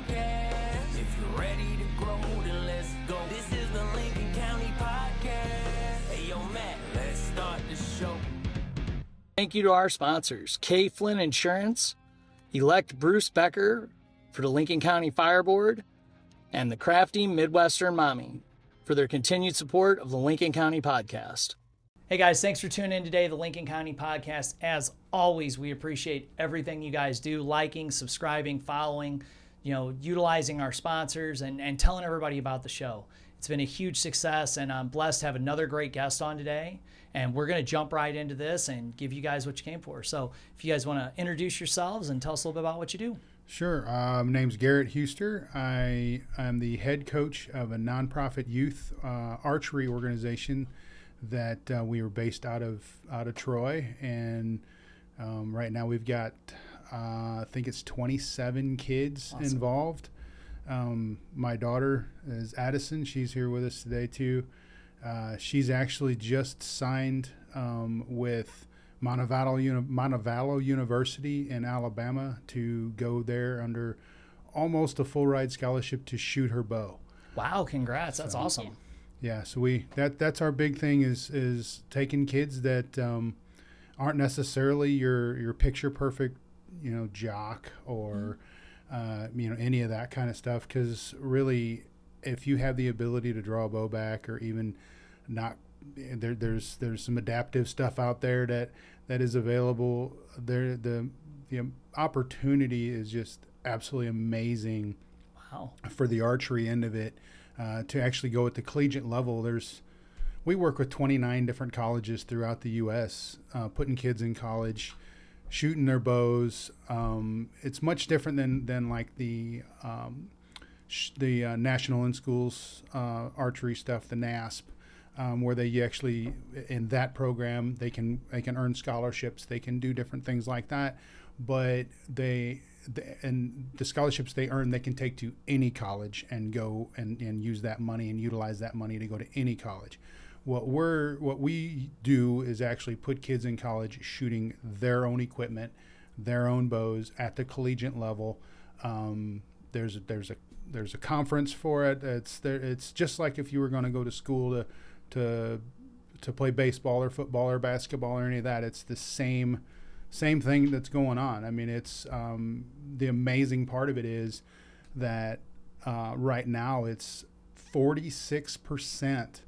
podcast. If you're ready to grow, then let's go. This is the Lincoln County Podcast. Hey, yo, Matt, let's start the show. Thank you to our sponsors, K. Flynn Insurance, elect Bruce Becker for the Lincoln County Fire Board, and the Crafty Midwestern Mommy for their continued support of the Lincoln County Podcast. Hey guys, thanks for tuning in today, the Lincoln County Podcast. As always, we appreciate everything you guys do, liking, subscribing, following, utilizing our sponsors and telling everybody about the show. It's been a huge success, and I'm blessed to have another great guest on today. And we're going to jump right into this and give you guys what you came for. So if you guys want to introduce yourselves and tell us a little bit about what you do. Sure. My name's Garrett Huster. I am the head coach of a nonprofit youth archery organization that we are based out of Troy. And right now we've got, I think it's 27 kids awesome. Involved. My daughter is Addison. She's here with us today too. She's actually just signed with Montevallo University in Alabama to go there under almost a full ride scholarship to shoot her bow. Wow, congrats. That's awesome. Yeah, so that's our big thing is taking kids that aren't necessarily your picture perfect, jock or any of that kind of stuff, because really if you have the ability to draw a bow back or even not, there's some adaptive stuff out there that is available there. The opportunity is just absolutely amazing. Wow. For the archery end of it, to actually go at the collegiate level. We work with 29 different colleges throughout the U.S., putting kids in college, shooting their bows. It's much different than like the National In-Schools archery stuff, the NASP, where they actually, in that program, they can earn scholarships, they can do different things like that, but and the scholarships they earn, they can take to any college and go and use that money and utilize that money to go to any college. What we do is actually put kids in college shooting their own equipment, their own bows at the collegiate level. There's a conference for it. It's just like if you were going to go to school to play baseball or football or basketball or any of that. It's the same thing that's going on. I mean, it's the amazing part of it is that right now it's 46%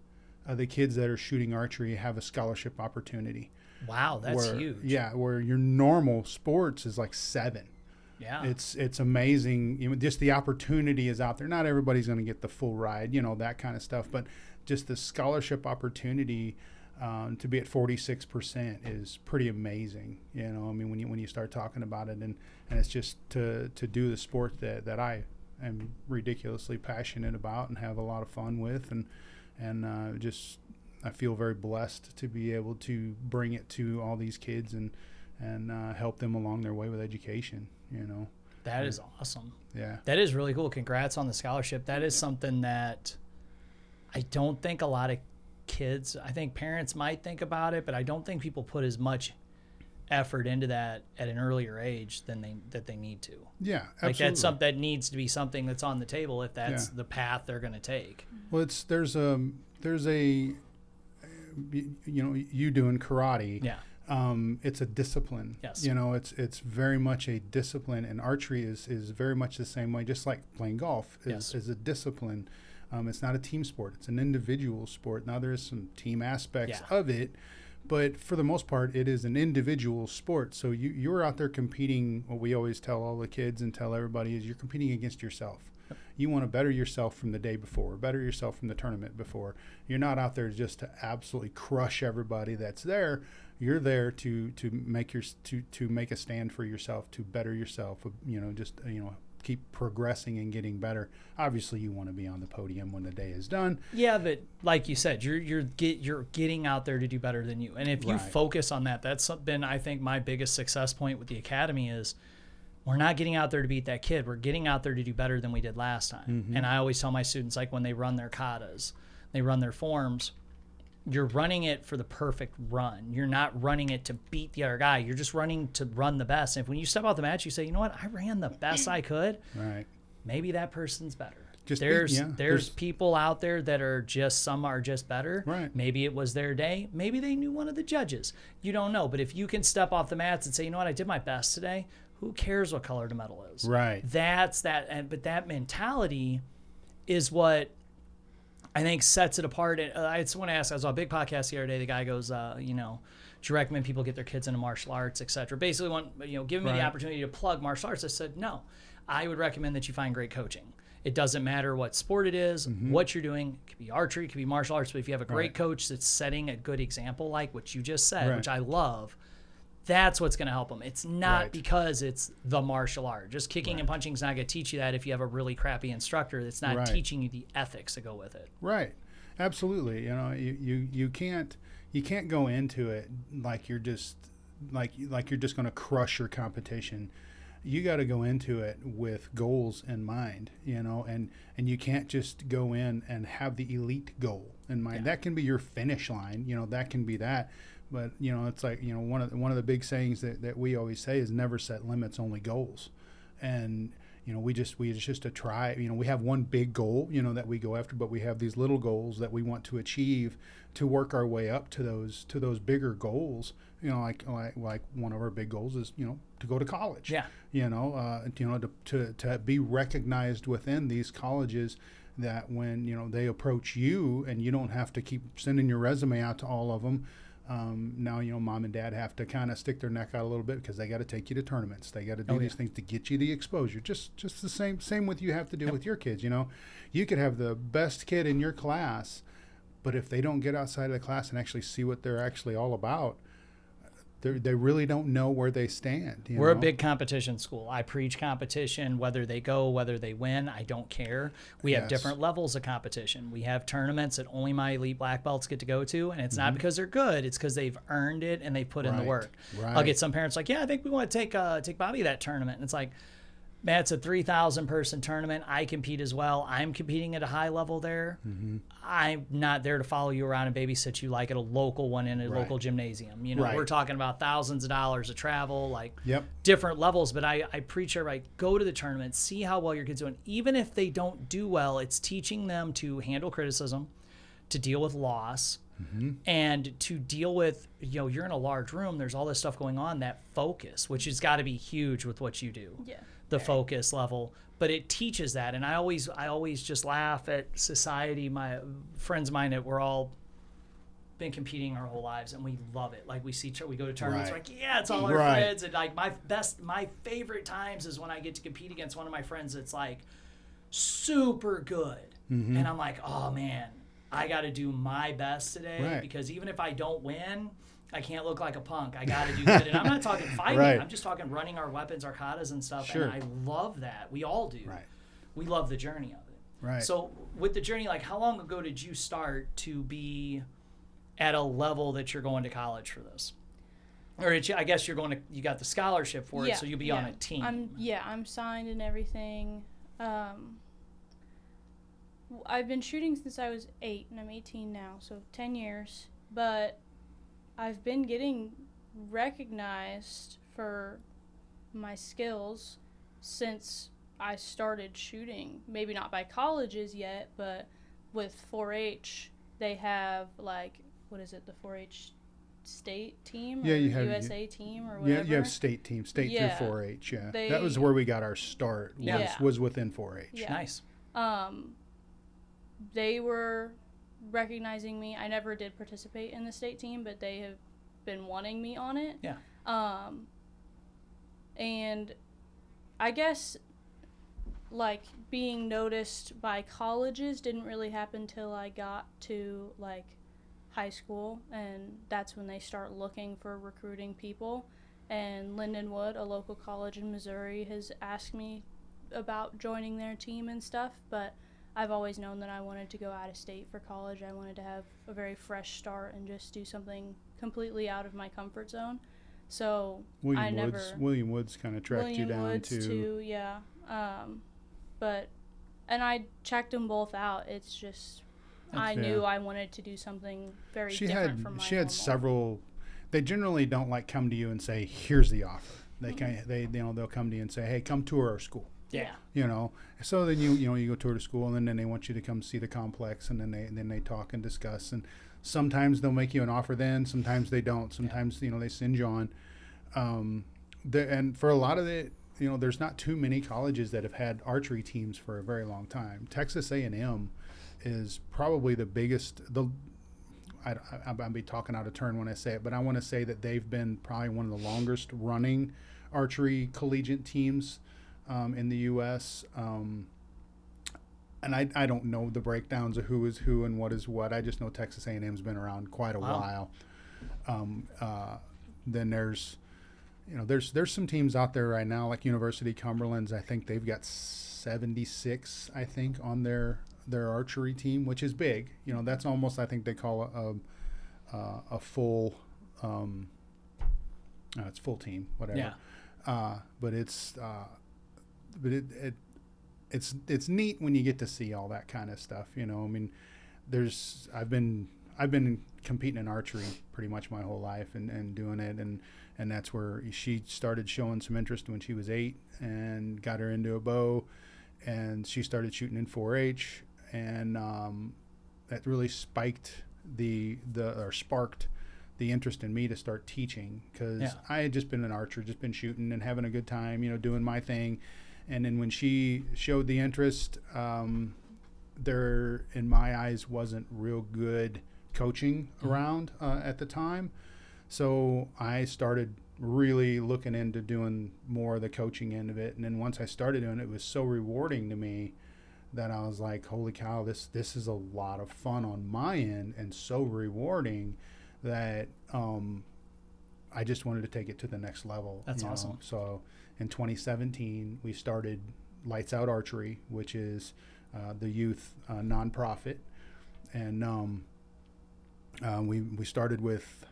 of the kids that are shooting archery have a scholarship opportunity. Wow, that's huge. Yeah, where your normal sports is like 7. Yeah, it's amazing. Just the opportunity is out there. Not everybody's going to get the full ride, that kind of stuff. But just the scholarship opportunity to be at 46% is pretty amazing. I mean, when you start talking about it, and it's just to do the sport that I am ridiculously passionate about and have a lot of fun with, and just I feel very blessed to be able to bring it to all these kids and help them along their way with education. That is awesome. Yeah, that is really cool. Congrats on the scholarship. That is something that I don't think a lot of kids, I think parents might think about it, but I don't think people put as much effort into that at an earlier age than they need to. Yeah, absolutely. Like that's something that needs to be something that's on the table if that's the path they're going to take. Well, there's a you doing karate. Yeah. It's a discipline. Yes. It's very much a discipline, and archery is very much the same way, just like playing golf is a discipline. It's not a team sport. It's an individual sport. Now there is some team aspects of it, but for the most part, it is an individual sport. So you're out there competing. What we always tell all the kids and tell everybody is you're competing against yourself. You want to better yourself from the day before, better yourself from the tournament before. You're not out there just to absolutely crush everybody that's there. You're there to make make a stand for yourself, to better yourself. Keep progressing and getting better. Obviously, you want to be on the podium when the day is done. Yeah, but like you said, you're getting out there to do better than you. And if you focus on that, that's been, I think, my biggest success point with the academy is we're not getting out there to beat that kid. We're getting out there to do better than we did last time. Mm-hmm. And I always tell my students, like when they run their katas, they run their forms, you're running it for the perfect run. You're not running it to beat the other guy. You're just running to run the best. And if when you step out the match, you say, you know what, I ran the best I could. Right. maybe that person's better. Just there's people out there that are just, some are just better. Right. Maybe it was their day. Maybe they knew one of the judges. You don't know. But if you can step off the mats and say, you know what, I did my best today. Who cares what color the medal is? Right. That's that. But that mentality is what I think sets it apart. I just want to ask, I was on a big podcast the other day. The guy goes, do you recommend people get their kids into martial arts, et cetera? Basically, give me the opportunity to plug martial arts. I said, no, I would recommend that you find great coaching. It doesn't matter what sport it is, what you're doing. It could be archery, it could be martial arts. But if you have a great coach that's setting a good example, like what you just said, which I love, that's what's going to help them. It's not because it's the martial art. Just kicking and punching is not going to teach you that if you have a really crappy instructor that's not teaching you the ethics that go with it. Right. Absolutely. You can't go into it like you're just you're just going to crush your competition. You got to go into it with goals in mind, and you can't just go in and have the elite goal in mind. That can be your finish line, that can be that. But, it's like, one of the big sayings that we always say is never set limits, only goals. And, we just to try, we have one big goal, that we go after, but we have these little goals that we want to achieve to work our way up to those bigger goals. Like one of our big goals is, to go to college. Yeah. To be recognized within these colleges, that when, they approach you and you don't have to keep sending your resume out to all of them. Now, mom and dad have to kind of stick their neck out a little bit because they got to take you to tournaments. They got to do these things to get you the exposure. Just the same with you have to do with your kids. You could have the best kid in your class, but if they don't get outside of the class and actually see what they're actually all about, they really don't know where they stand. We're a big competition school. I preach competition, whether they go, whether they win, I don't care. We have different levels of competition. We have tournaments that only my elite black belts get to go to, and it's not because they're good. It's because they've earned it and they put in the work. Right. I'll get some parents like, I think we want to take Bobby to that tournament. And it's like, man, it's a 3,000 person tournament. I compete as well. I'm competing at a high level there. I'm not there to follow you around and babysit you like at a local one in a local gymnasium. We're talking about thousands of dollars of travel, different levels. But I preach everybody, go to the tournament, see how well your kids doing. Even if they don't do well, it's teaching them to handle criticism, to deal with loss, and to deal with, you're in a large room, there's all this stuff going on, that focus, which has got to be huge with what you do. Yeah. The focus level, but it teaches that. And I always just laugh at society. My friends of mine that we're all been competing our whole lives, and we love it. Like we go to tournaments, like, it's all our friends. And like my favorite times is when I get to compete against one of my friends that's like super good. And I'm like, oh man, I got to do my best today because even if I don't win, I can't look like a punk. I got to do good. And I'm not talking fighting. I'm just talking running our weapons, arcadas and stuff. And I love that. We all do. We love the journey of it. So with the journey, like how long ago did you start to be at a level that you're going to college for this? Or I guess you got the scholarship for it, so you'll be on a team. I'm signed and everything. I've been shooting since I was 8, and I'm 18 now, so 10 years. But I've been getting recognized for my skills since I started shooting. Maybe not by colleges yet, but with 4-H, they have what is it, the 4-H state team or you have USA team or whatever? Yeah, you have state teams, through 4-H, that was where we got our start, was within 4-H. Yeah. Nice. They were recognizing me. I never did participate in the state team, but they have been wanting me on it. Yeah. And I guess being noticed by colleges didn't really happen till I got to high school, and that's when they start looking for recruiting people. And Lindenwood, a local college in Missouri, has asked me about joining their team and stuff, but I've always known that I wanted to go out of state for college. I wanted to have a very fresh start and just do something completely out of my comfort zone. So William Woods kind of tracked you down Woods too. Yeah. And I checked them both out. It's just I knew I wanted to do something very different from my She had normal. several. They generally don't come to you and say, "Here's the offer." They'll come to you and say, "Hey, come tour our school." Yeah. So then you go tour the school, and then they want you to come see the complex, and then they talk and discuss, and sometimes they'll make you an offer then, sometimes they don't, sometimes they send you on, and for a lot of it, there's not too many colleges that have had archery teams for a very long time. Texas A&M is probably the biggest. I'll be talking out of turn when I say it, but I want to say that they've been probably one of the longest running archery collegiate teams in the U.S. And I don't know the breakdowns of who is who and what is what. I just know Texas A&M's been around quite a while. Then there's some teams out there right now, like University Cumberland's. I think they've got 76, I think, on their archery team, which is big. That's almost, I think they call a full, it's full team, whatever. Yeah. But it's neat when you get to see all that kind of stuff. I mean, I've been competing in archery pretty much my whole life and doing it, and that's where she started showing some interest when she was 8, and got her into a bow, and she started shooting in 4-H, and that really sparked the interest in me to start teaching, because I had just been an archer, just been shooting and having a good time, doing my thing. And then when she showed the interest, there, in my eyes, wasn't real good coaching around at the time. So I started really looking into doing more of the coaching end of it. And then once I started doing it, it was so rewarding to me that I was like, holy cow, this is a lot of fun on my end, and so rewarding that I just wanted to take it to the next level. That's awesome. So in 2017, we started Lights Out Archery, which is the youth nonprofit, and we started with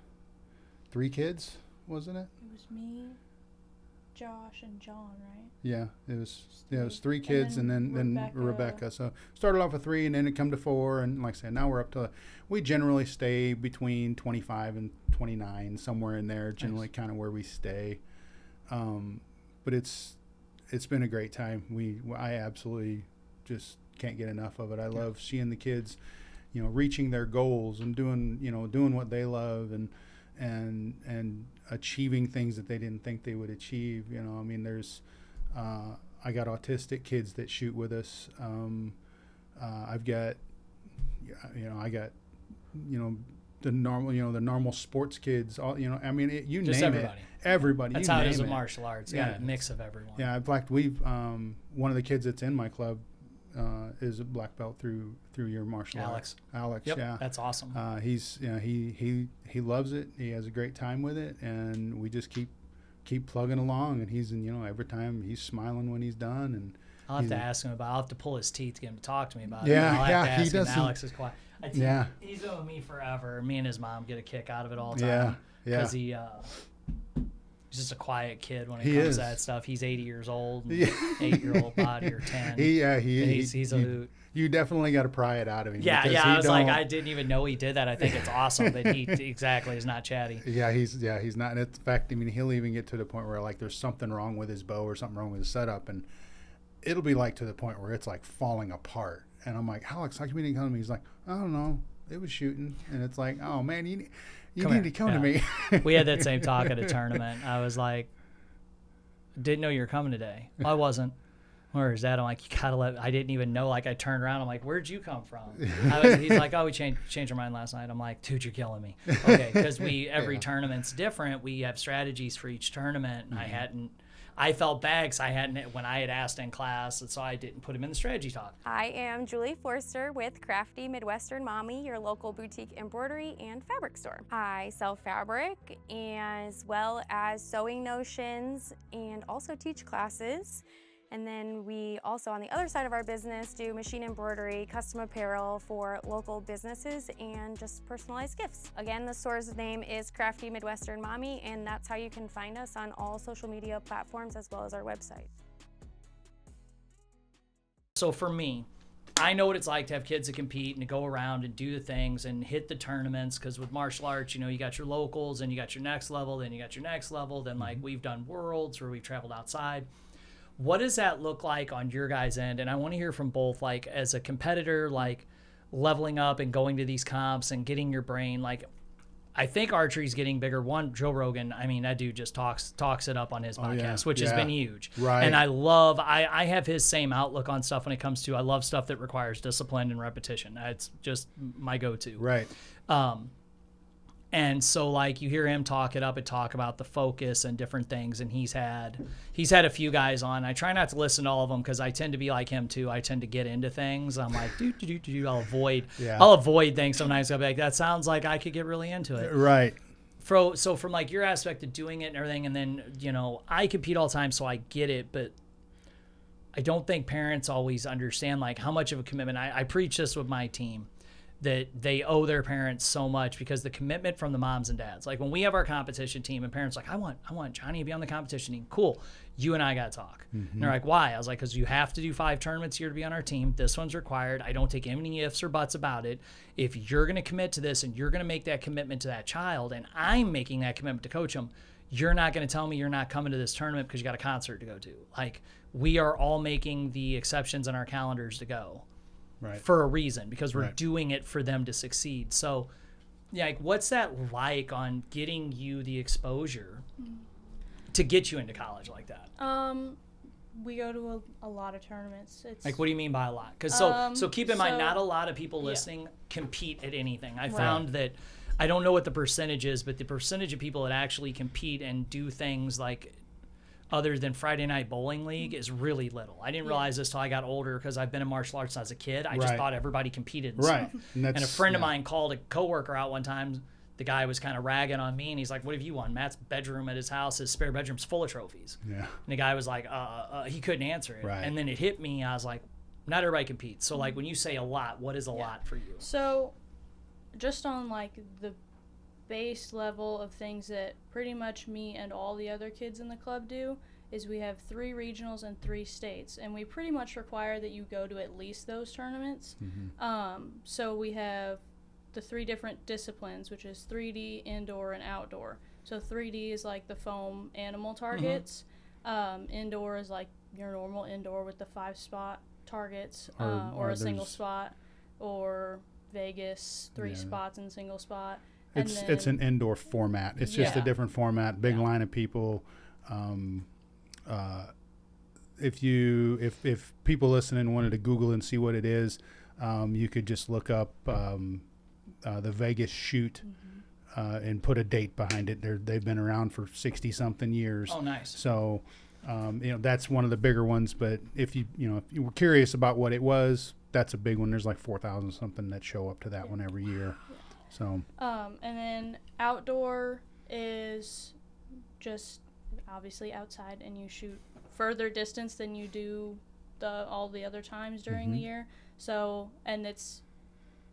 3 kids, wasn't it? It was me, Josh, and John, right? Yeah, it was 3 kids, and then Rebecca. So started off with 3, and then it come to 4, and like I said, now we're up to. We generally stay between 25 and 29, somewhere in there. Generally, kind of where we stay. But it's been a great time. I absolutely just can't get enough of it. I love seeing the kids, reaching their goals and doing what they love, and achieving things that they didn't think they would achieve. I mean, there's I got autistic kids that shoot with us. I've got the normal sports kids. All I mean, you Just name everybody. Everybody. That's how it is with martial arts. You got a mix of everyone. Yeah, in fact, we've one of the kids that's in my club is a black belt through your martial arts. Alex, yep, yeah, that's awesome. He's he loves it. He has a great time with it, and we just keep plugging along. And he's every time he's smiling when he's done. And I'll have to ask him about. I'll have to pull his teeth to get him to talk to me about it. Yeah, I'll have to ask he does. Alex is quiet. Yeah, he's been with me forever. Me and his mom get a kick out of it all the time. Yeah. Because he's just a quiet kid when it comes to that stuff. He's 80 years old, 8-year-old body, or 10. He's a hoot. You definitely got to pry it out of him. Yeah. I was like, I didn't even know he did that. I think it's awesome, but he exactly is not chatty. Yeah, he's not. And in fact, I mean, he'll even get to the point where like there's something wrong with his bow or something wrong with his setup, and it'll be like to the point where it's like falling apart. And I'm like, Alex, how come you didn't come to me? He's like, I don't know. It was shooting. And it's like, oh man, you need to come to me. We had that same talk at a tournament. I was like, didn't know you were coming today. Well, I wasn't. Where is that? I'm like, you gotta let. I didn't even know. Like, I turned around. I'm like, where'd you come from? He's like, oh, we changed our mind last night. I'm like, dude, you're killing me. Okay, because every tournament's different. We have strategies for each tournament. And I felt bad because when I had asked in class, and so I didn't put him in the strategy talk. I am Julie Forster with Crafty Midwestern Mommy, your local boutique embroidery and fabric store. I sell fabric as well as sewing notions and also teach classes. And then we also, on the other side of our business, do machine embroidery, custom apparel for local businesses, and just personalized gifts. Again, the store's name is Crafty Midwestern Mommy, and that's how you can find us on all social media platforms as well as our website. So for me, I know what it's like to have kids that compete and to go around and do the things and hit the tournaments, because with martial arts, you got your locals and you got your next level, then you got your next level, then like we've done worlds where we've traveled outside. What does that look like on your guys' end? And I want to hear from both, like as a competitor, like leveling up and going to these comps and getting your brain. Like, I think archery's getting bigger. One, Joe Rogan, I mean, that dude just talks it up on his podcast, which has been huge. Right. And I have his same outlook on stuff when it comes to, I love stuff that requires discipline and repetition. It's just my go-to. Right. And so, like, you hear him talk it up and talk about the focus and different things, and he's had a few guys on. I try not to listen to all of them because I tend to be like him too. I tend to get into things. I'm like, I'll avoid things sometimes. I'll be like, that sounds like I could get really into it. Right. So from like your aspect of doing it and everything, and then, you know, I compete all the time, so I get it, but I don't think parents always understand like how much of a commitment. I preach this with my team, that they owe their parents so much, because the commitment from the moms and dads, like when we have our competition team and parents like, I want Johnny to be on the competition team. Cool. You and I got to talk. And they're like, why? I was like, because you have to do 5 tournaments here to be on our team. This one's required. I don't take any ifs or buts about it. If you're going to commit to this and you're going to make that commitment to that child, and I'm making that commitment to coach them, you're not going to tell me you're not coming to this tournament because you got a concert to go to. Like, we are all making the exceptions on our calendars to go. Right. For a reason, because we're doing it for them to succeed. So, yeah, like, what's that like on getting you the exposure to get you into college like that? We go to a lot of tournaments. It's Like, what do you mean by a lot? Because so keep in mind, not a lot of people listening compete at anything. I found that, I don't know what the percentage is, but the percentage of people that actually compete and do things like other than Friday Night Bowling League is really little. I didn't realize this till I got older, because I've been in martial arts as a kid. I just thought everybody competed. And stuff. And a friend of mine called a coworker out one time. The guy was kind of ragging on me, and he's like, what have you won? Matt's bedroom at his house, his spare bedroom's full of trophies. Yeah. And the guy was like, he couldn't answer it. Right. And then it hit me. I was like, not everybody competes. So, like, when you say a lot, what is a lot for you? So, just on, like, the base level of things that pretty much me and all the other kids in the club do, is we have 3 regionals and 3 states, and we pretty much require that you go to at least those tournaments. So we have the 3 different disciplines, which is 3D, indoor, and outdoor. So 3D is like the foam animal targets. Indoor is like your normal indoor with the 5-spot targets, or a single spot, or Vegas, 3 spots and single spot. It's an indoor format. It's just a different format. Big line of people. If people listening wanted to Google and see what it is, you could just look up the Vegas shoot and put a date behind it. They've been around for 60 something years. Oh, nice. So that's one of the bigger ones. But if you were curious about what it was, that's a big one. There's like 4,000 something that show up to that one every year. So and then outdoor is just obviously outside, and you shoot further distance than you do all the other times during the year. So, and it's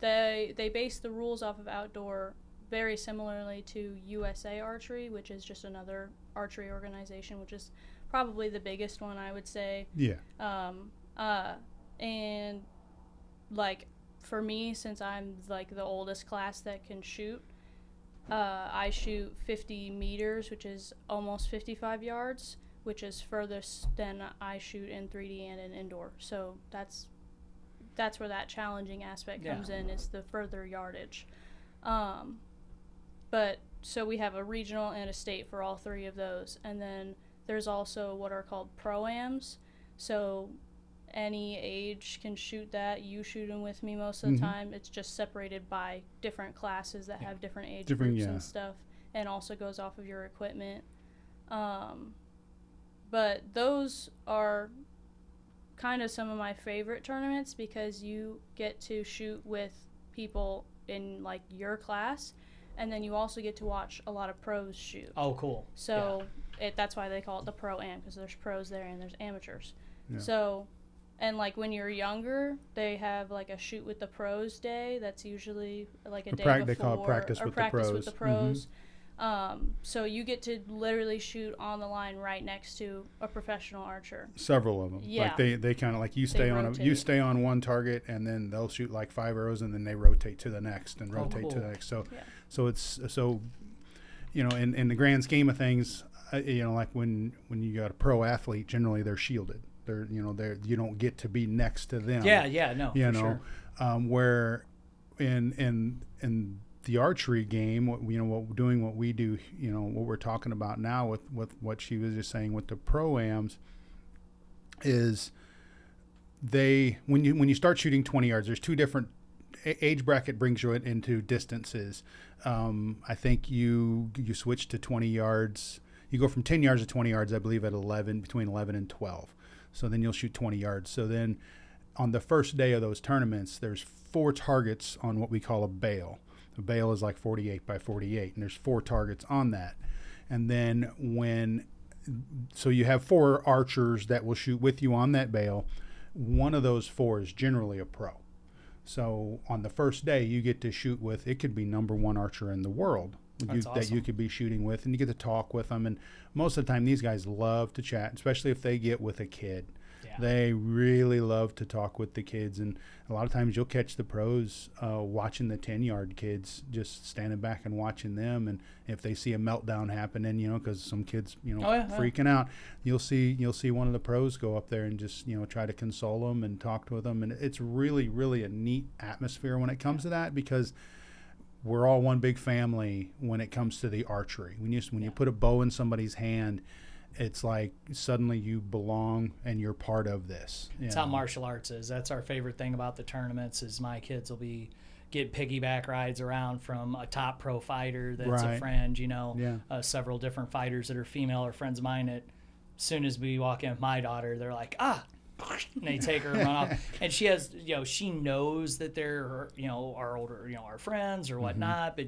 they base the rules off of outdoor very similarly to USA Archery, which is just another archery organization, which is probably the biggest one, I would say. Yeah. And like, for me, since I'm like the oldest class that can shoot, I shoot 50 meters, which is almost 55 yards, which is furthest than I shoot in 3D and in indoor. So that's where that challenging aspect comes in, is the further yardage. But so we have a regional and a state for all 3 of those, and then there's also what are called pro-ams. So any age can shoot that. You shoot them with me most of the time. It's just separated by different classes that have different age groups and stuff, and also goes off of your equipment. But those are kind of some of my favorite tournaments, because you get to shoot with people in like your class, and then you also get to watch a lot of pros shoot. Oh, cool. So that's why they call it the pro-am, because there's pros there and there's amateurs. So, and like when you're younger, they have like a shoot with the pros day. That's usually like a day before. They call it practice with the pros. So you get to literally shoot on the line right next to a professional archer. Several of them. Yeah. Like they kind of like you stay on one target, and then they'll shoot like 5 arrows, and then they rotate to the next and rotate to the next. So it's in the grand scheme of things, like when you got a pro athlete, generally they're shielded. You don't get to be next to them. No, you for know, sure. Where in the archery game, what we do, what we're talking about now with what she was just saying with the pro-ams is when you start shooting 20 yards, there's two different age bracket brings you into distances. I think you switch to 20 yards. You go from 10 yards to 20 yards, I believe, at between 11 and 12. So then you'll shoot 20 yards. So then on the first day of those tournaments, there's 4 targets on what we call a bale. A bale is like 48 by 48, and there's 4 targets on that. And then so you have 4 archers that will shoot with you on that bale. One of those 4 is generally a pro. So on the first day, you get to shoot with, it could be number 1 archer in the world that you could be shooting with, and you get to talk with them. And most of the time, these guys love to chat, especially if they get with a kid. Yeah. They really love to talk with the kids, and a lot of times you'll catch the pros watching the 10-yard kids, just standing back and watching them. And if they see a meltdown happening, because some kids, freaking out, you'll see one of the pros go up there and just try to console them and talk to them. And it's really, really a neat atmosphere when it comes to that, because we're all one big family when it comes to the archery. When you put a bow in somebody's hand, it's like suddenly you belong and you're part of this. That's how martial arts is. That's our favorite thing about the tournaments is my kids will get piggyback rides around from a top pro fighter that's a friend, several different fighters that are female or friends of mine. As soon as we walk in with my daughter, they're like, and they take her and run off. And she has, she knows that they're, our older, our friends or whatnot, but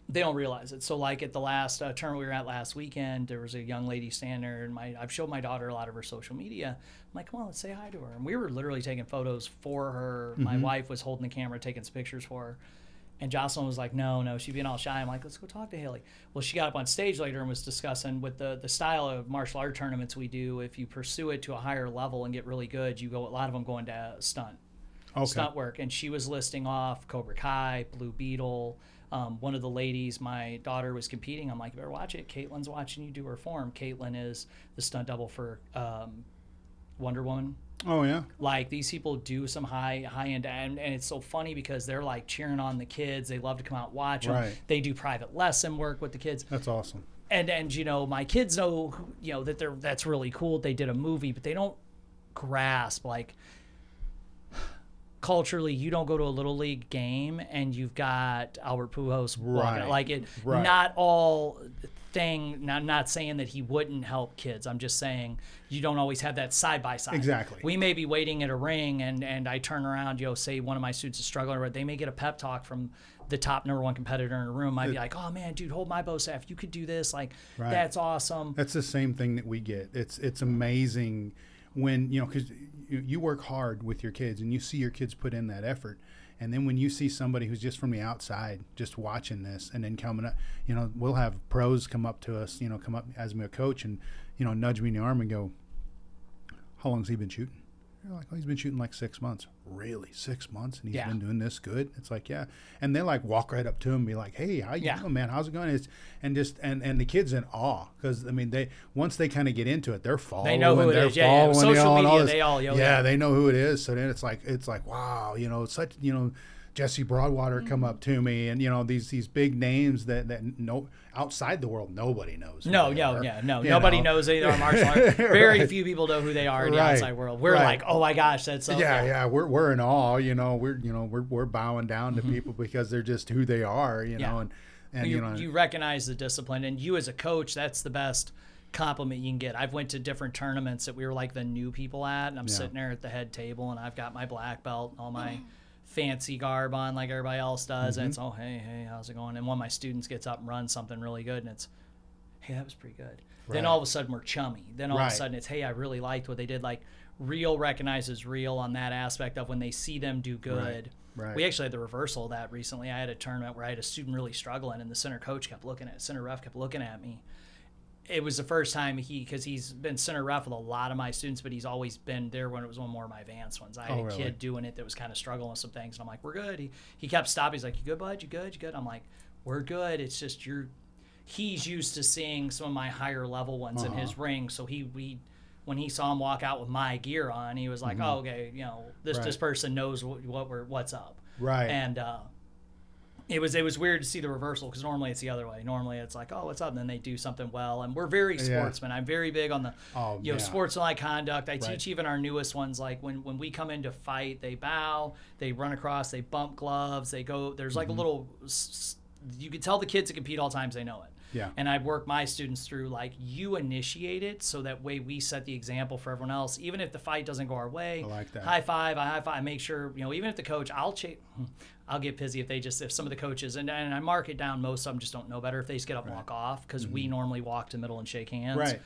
they don't realize it. So like at the last tournament we were at last weekend, there was a young lady standing there, and I've showed my daughter a lot of her social media. I'm like, come on, let's say hi to her. And we were literally taking photos for her. My wife was holding the camera, taking some pictures for her. And Jocelyn was like, no, she's being all shy. I'm like, let's go talk to Haley. Well, she got up on stage later and was discussing with the style of martial art tournaments we do. If you pursue it to a higher level and get really good, a lot of them go into stunt work. And she was listing off Cobra Kai, Blue Beetle. One of the ladies, my daughter was competing. I'm like, you better watch it. Caitlin's watching you do her form. Caitlin is the stunt double for Wonder Woman. Oh, yeah. Like, these people do some high-end, and it's so funny because they're, like, cheering on the kids. They love to come out and watch them. Right. They do private lesson work with the kids. That's awesome. And my kids know, that's really cool. They did a movie, but they don't grasp, like, culturally, you don't go to a little league game and you've got Albert Pujols walking. Like it, not all thing. Not saying that he wouldn't help kids. I'm just saying you don't always have that side by side. Exactly. We may be waiting at a ring and I turn around, say one of my students is struggling, or they may get a pep talk from the top number 1 competitor in the room. Might be like, oh man, dude, hold my bow staff. You could do this. Like that's awesome. That's the same thing that we get. It's amazing when because you work hard with your kids and you see your kids put in that effort, and then when you see somebody who's just from the outside just watching this and then coming up, we'll have pros come up to us, come up as me a coach and nudge me in the arm and go, how long has he been shooting? You're like, oh, he's been shooting like 6 months. Really, 6 months, and he's been doing this good? It's like, yeah. And they like walk right up to him and be like, hey, how you doing, man? How's it going? And the kids in awe, because they once they kind of get into it, they're following. They know who it is. Yeah. Social media, they all they know who it is. So then it's like wow, such Jesse Broadwater come up to me, and these big names that no outside the world nobody knows. Nobody knows either martial art. Very few people know who they are in the outside world. We're like, oh my gosh, that's so cool. We're in awe. We're bowing down to people because they're just who they are. And you recognize the discipline, and you as a coach, that's the best compliment you can get. I've went to different tournaments that we were like the new people at, and I'm sitting there at the head table, and I've got my black belt, all my fancy garb on like everybody else does, and it's hey, how's it going? And one of my students gets up and runs something really good, and it's, hey, that was pretty good. Then all of a sudden we're chummy. Then all of a sudden it's, hey, I really liked what they did. Like, real recognizes real on that aspect of when they see them do good. Right. We actually had the reversal of that recently. I had a tournament where I had a student really struggling, and the center ref kept looking at me. It was the first time because he's been center ref with a lot of my students, but he's always been there when it was one more of my advanced ones. I had a kid doing it that was kind of struggling with some things, and I'm like, we're good. He kept stopping. He's like, you good, bud? You good? I'm like, we're good. It's just he's used to seeing some of my higher level ones in his ring. So when he saw him walk out with my gear on, he was like, oh, okay, you know, this person knows what's up. Right. And it was weird to see the reversal, because normally it's the other way. Normally it's like, oh, what's up? And then they do something well. And we're very sportsmen. I'm very big on the sportsmanlike conduct. I teach even our newest ones, like when we come in to fight, they bow, they run across, they bump gloves, they go, there's like a little, you can tell the kids that compete all times they know it. Yeah. And I work my students through, like, you initiate it, so that way we set the example for everyone else. Even if the fight doesn't go our way, I like that. high five, I make sure, you know, even if the coach, I'll get pissy if some of the coaches, and I mark it down, most of them just don't know better, if they just get up and walk off, because we normally walk to the middle and shake hands. Right.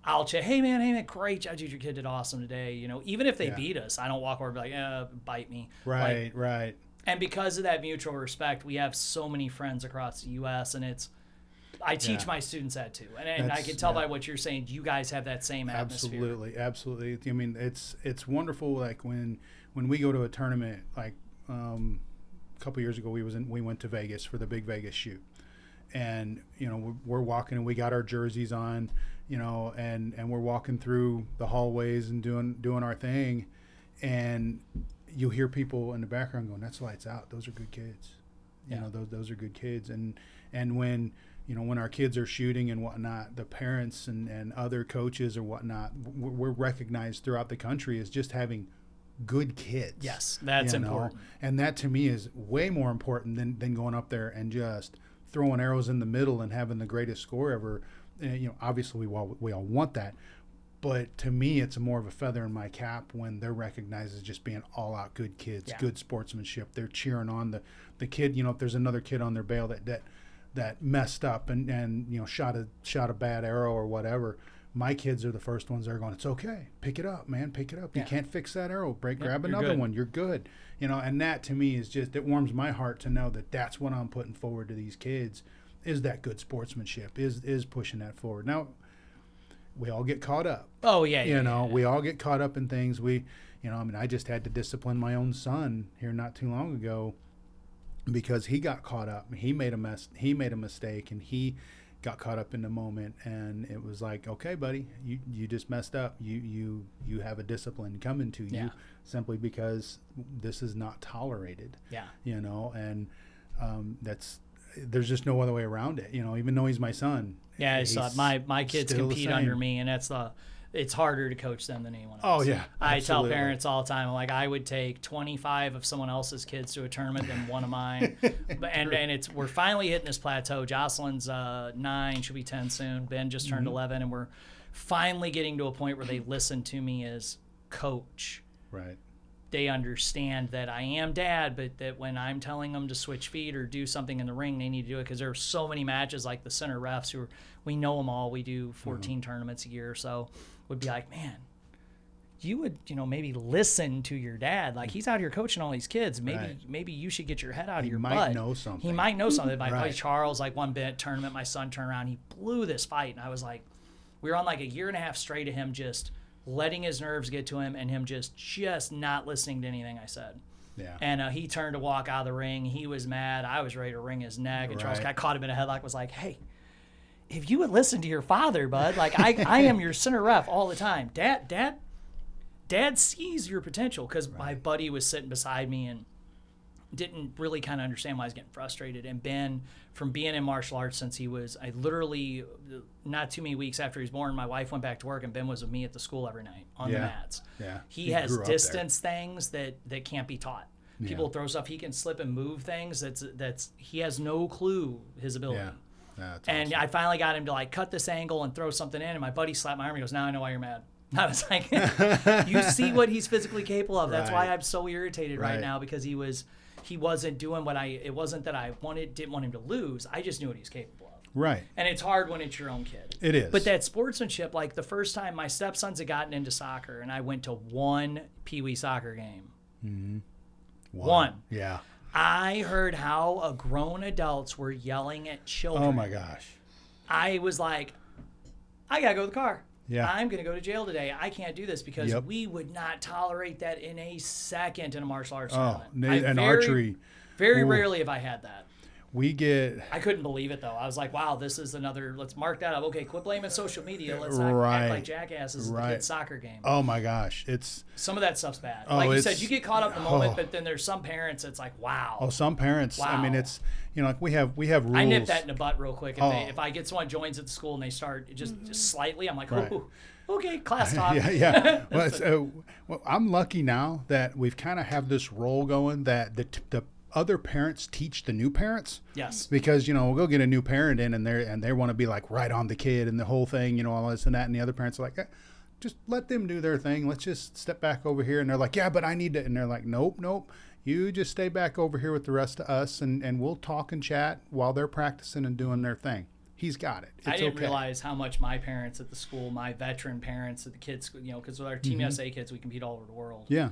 I'll say, hey man, great job, dude, your kid did awesome today. You know, even if they beat us, I don't walk over and be like, bite me. Right, right. And because of that mutual respect, we have so many friends across the U.S., and I teach my students that too, and I can tell by what you're saying, you guys have that same atmosphere. Absolutely. I mean, it's wonderful. Like when we go to a tournament, like a couple years ago, we went to Vegas for the big Vegas shoot, and you know we're walking and we got our jerseys on, you know, and we're walking through the hallways and doing our thing, and you hear people in the background going, "That's lights out. Those are good kids." You know, those are good kids, and when you know, when our kids are shooting and whatnot, the parents and other coaches or whatnot, we're recognized throughout the country as just having good kids. Yes, that's important. And that to me is way more important than going up there and just throwing arrows in the middle and having the greatest score ever. You know, obviously we all want that. But to me, it's more of a feather in my cap when they're recognized as just being all-out good kids, good sportsmanship. They're cheering on the kid. You know, if there's another kid on their bail that messed up and you know shot a bad arrow or whatever, my kids are the first ones that are going, it's okay, pick it up, man, pick it up. You can't fix that arrow, grab another one, you're good. You know, and that to me is just, it warms my heart to know that that's what I'm putting forward to these kids, is that good sportsmanship, is pushing that forward. Now we all get caught up. Oh yeah, you know, we all get caught up in things. I mean, I just had to discipline my own son here not too long ago, because he got caught up. He made a mistake, and he got caught up in the moment, and it was like, okay, buddy, you just messed up. You have a discipline coming to you, simply because this is not tolerated. Yeah. You know, and there's just no other way around it. You know, even though he's my son. Yeah, it's my kids compete under me, and it's harder to coach them than anyone else. Oh, yeah. I tell parents all the time, like, I would take 25 of someone else's kids to a tournament than one of mine. and we're finally hitting this plateau. Jocelyn's 9, she'll be 10 soon. Ben just turned 11, and we're finally getting to a point where they listen to me as coach. Right. They understand that I am dad, but that when I'm telling them to switch feet or do something in the ring, they need to do it, because there are so many matches, like the center refs we know them all. We do 14 tournaments a year, so would be like, man, you would, you know, maybe listen to your dad. Like, he's out here coaching all these kids. Maybe you should get your head out of your butt. He might know something. My buddy Charles, like, one tournament, my son turned around, he blew this fight, and I was like, we were on like a year and a half straight of him just letting his nerves get to him, and him just not listening to anything I said. Yeah. And he turned to walk out of the ring. He was mad. I was ready to wring his neck. And Charles caught him in a headlock, was like, hey, if you would listen to your father, bud, like, I am your center ref all the time. Dad sees your potential, because my buddy was sitting beside me and didn't really kind of understand why I was getting frustrated. And Ben, from being in martial arts since I literally, not too many weeks after he was born, my wife went back to work, and Ben was with me at the school every night on the mats. Yeah. He has distance things that can't be taught. People throw stuff, he can slip and move things. He has no clue his ability. Yeah. That's and awesome. I finally got him to, like, cut this angle and throw something in, and my buddy slapped my arm. He goes, now I know why you're mad. I was like, you see what he's physically capable of. That's why I'm so irritated right now, because he wasn't doing it wasn't that I didn't want him to lose. I just knew what he was capable of. Right. And it's hard when it's your own kid. It is. But that sportsmanship, like, the first time my stepsons had gotten into soccer, and I went to one Pee Wee soccer game. Mm-hmm. One. Yeah. I heard how grown adults were yelling at children. Oh my gosh. I was like, I gotta go to the car. Yeah. I'm gonna go to jail today. I can't do this, because we would not tolerate that in a second in a martial arts tournament. And archery. Very rarely have I had that. I couldn't believe it though. I was like, wow, this is another, let's mark that up. Okay, quit blaming social media. Let's not act like jackasses at the kid's soccer game. Oh my gosh. Some of that stuff's bad. Oh, like you said, you get caught up in the moment, but then there's some parents it's like, wow. Oh, some parents, wow. I mean, it's, like we have rules. I nip that in the butt real quick. If I get someone joins at the school and they start just slightly, I'm like, oh, okay, class talk. Yeah. Well, I'm lucky now that we've kind of have this role going that the other parents teach the new parents. Yes. Because, we'll go get a new parent in and they want to be like right on the kid and the whole thing, all this and that. And the other parents are like, just let them do their thing. Let's just step back over here. And they're like, yeah, but I need to. And they're like, nope. You just stay back over here with the rest of us and we'll talk and chat while they're practicing and doing their thing. He's got it. I didn't realize how much my parents at the school, my veteran parents at the kids, because with our Team USA kids, we compete all over the world. Yeah.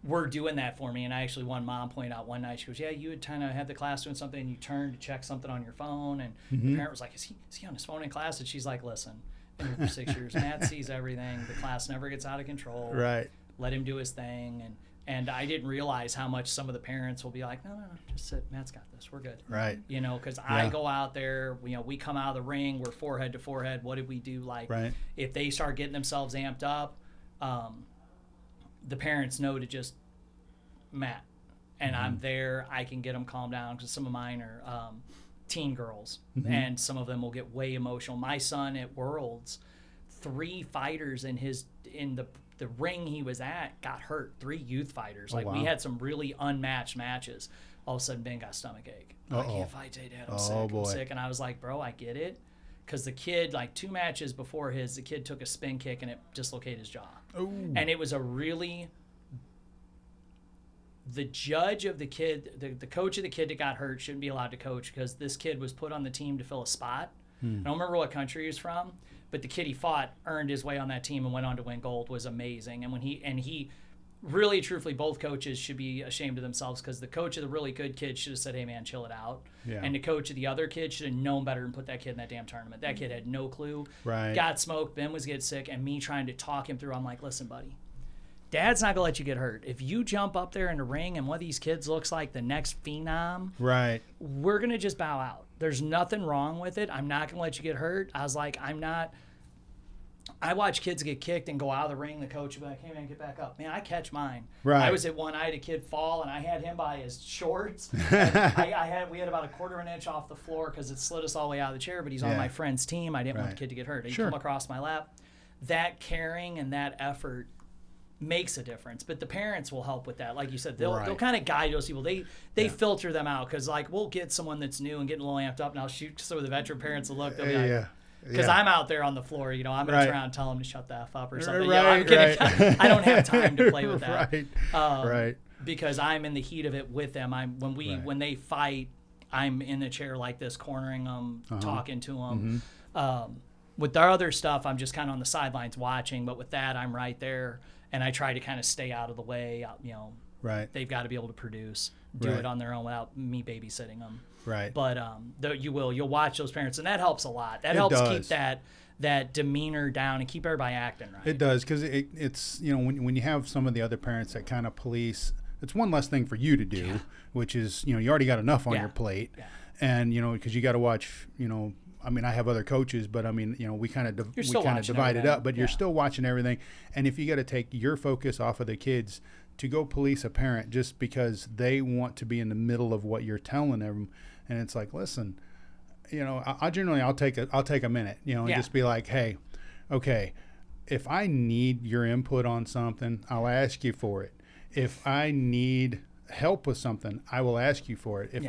Were doing that for me. And I actually, one mom pointed out one night, she goes, yeah, you would kind of have the class doing something and you turned to check something on your phone. And the parent was like, is he on his phone in class? And she's like, listen, been here for 6 years. Matt sees everything. The class never gets out of control. Right. Let him do his thing. And I didn't realize how much some of the parents will be like, no, just sit. Matt's got this. We're good. Right. Because I go out there, we come out of the ring, we're forehead to forehead. What did we do? Like, if they start getting themselves amped up, the parents know to just, Matt, and I'm there. I can get them calmed down because some of mine are teen girls, and some of them will get way emotional. My son at Worlds, 3 fighters in the ring he was at got hurt. 3 youth fighters. We had some really unmatched matches. All of a sudden, Ben got stomach ache. I can't fight today, Dad. I'm sick. And I was like, bro, I get it. Because the kid, 2 matches before the kid took a spin kick and it dislocated his jaw. Ooh. And it was a really... The judge of the kid, the coach of the kid that got hurt shouldn't be allowed to coach because this kid was put on the team to fill a spot. I don't remember what country he was from, but the kid he fought earned his way on that team and went on to win gold. Was amazing. And he really, truthfully, both coaches should be ashamed of themselves because the coach of the really good kid should have said, hey, man, chill it out. Yeah. And the coach of the other kid should have known better and put that kid in that damn tournament. That kid had no clue. Right. Got smoked. Ben was getting sick. And me trying to talk him through, I'm like, listen, buddy. Dad's not going to let you get hurt. If you jump up there in the ring and one of these kids looks like the next phenom, we're going to just bow out. There's nothing wrong with it. I'm not going to let you get hurt. I was like, I watch kids get kicked and go out of the ring. The coach will be like, hey, man, get back up. Man, I catch mine. Right. I was at one. I had a kid fall, and I had him by his shorts. We had about a 1/4 inch off the floor because it slid us all the way out of the chair, but he's on my friend's team. I didn't want the kid to get hurt. He'd come across my lap. That caring and that effort makes a difference, but the parents will help with that. Like you said, they'll kind of guide those people. They filter them out because we'll get someone that's new and getting a little amped up, and I'll shoot some of the veteran parents will look. They'll be like, because I'm out there on the floor, I'm going to turn around and tell them to shut the F up or something. I'm kidding. I don't have time to play with that. Because I'm in the heat of it with them. When they fight, I'm in the chair like this, cornering them, talking to them. With their other stuff, I'm just kind of on the sidelines watching. But with that, I'm right there. And I try to kind of stay out of the way. They've got to be able to produce, do it on their own without me babysitting them. Right. But you'll watch those parents, and that helps a lot. That helps keep that demeanor down and keep everybody acting right. It does, because it's when you have some of the other parents that kind of police, it's one less thing for you to do, which is you already got enough on your plate, and because you got to watch I mean, I have other coaches, but I mean, we kind of divide it up, but you're still watching everything. And if you got to take your focus off of the kids to go police a parent just because they want to be in the middle of what you're telling them, and it's like, listen, I'll take a minute, and just be like, hey, okay, if I need your input on something, I'll ask you for it. If I need help with something, I will ask you for it. If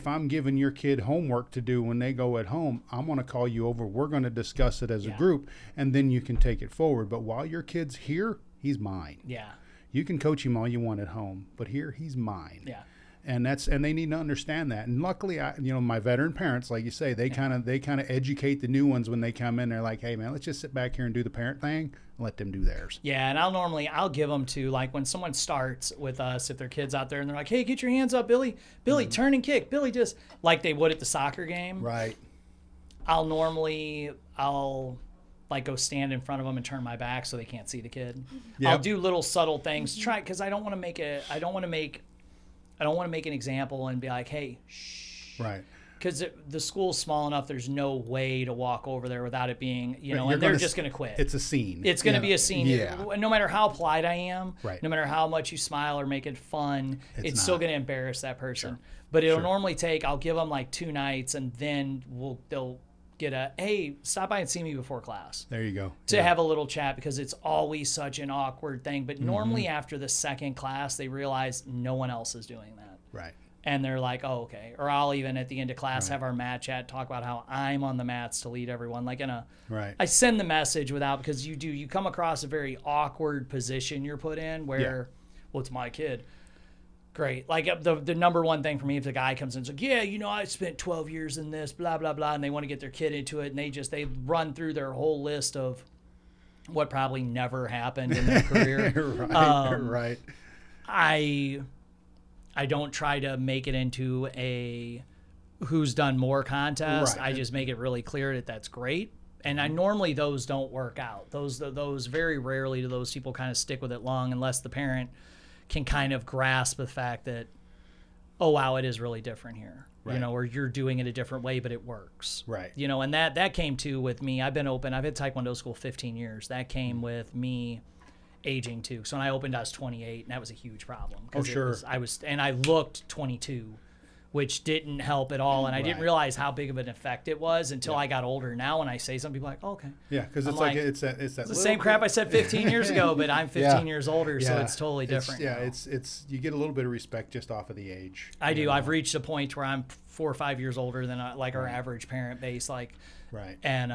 I'm giving your kid homework to do when they go at home, I'm going to call you over. We're going to discuss it as a group, and then you can take it forward. But while your kid's here, he's mine. Yeah. You can coach him all you want at home, but here he's mine. Yeah. And they need to understand that. And luckily, my veteran parents, like you say, they kind of educate the new ones when they come in. They're like, hey man, let's just sit back here and do the parent thing. Let them do theirs. Yeah, and I'll give them to, like, when someone starts with us, if their kid's out there and they're like, hey, get your hands up, Billy, turn and kick, Billy, just like they would at the soccer game. Right. I'll like go stand in front of them and turn my back so they can't see the kid. Yep. I'll do little subtle things, because I don't want to make an example and be like, hey, shh. Right. Because the school's small enough, there's no way to walk over there without it being, Right, and they're just going to quit. It's a scene. It's going to be a scene. Yeah. No matter how polite I am, Right. no matter how much you smile or make it fun, it's still not. going to embarrass that person. Sure. But it'll Sure. normally take, I'll give them like 2 nights, and then they'll get a, hey, stop by and see me before class. There you go. To have a little chat, because it's always such an awkward thing. But normally after the second class, they realize no one else is doing that. Right. And they're like, oh, okay. Or I'll even at the end of class have our mat chat, talk about how I'm on the mats to lead everyone. Like Right. I send the message without, because you come across a very awkward position you're put in where, well, it's my kid. Great. Like the number one thing for me, if the guy comes in and says, yeah, I spent 12 years in this, blah, blah, blah, and they want to get their kid into it, and they run through their whole list of what probably never happened in their career. Right. I don't try to make it into a who's done more contest. Right. I just make it really clear that that's great. And normally those don't work out. Those very rarely do those people kind of stick with it long, unless the parent can kind of grasp the fact that, oh wow, it is really different here. Right. Or you're doing it a different way, but it works. Right. And that came too with me. I've been open. I've had Taekwondo school 15 years. That came with me aging too. So when I opened, I was 28, and that was a huge problem. Oh, sure. I looked 22, which didn't help at all. And I didn't Right. realize how big of an effect it was until I got older. Now when I say something, people are like, oh, okay. Yeah, because it's I'm like like, it's that the same crap I said 15 years ago, but I'm 15 years older, so it's totally different. It's you get a little bit of respect just off of the age. I do. I've reached a point where I'm 4 or 5 years older than our average parent base. Right. And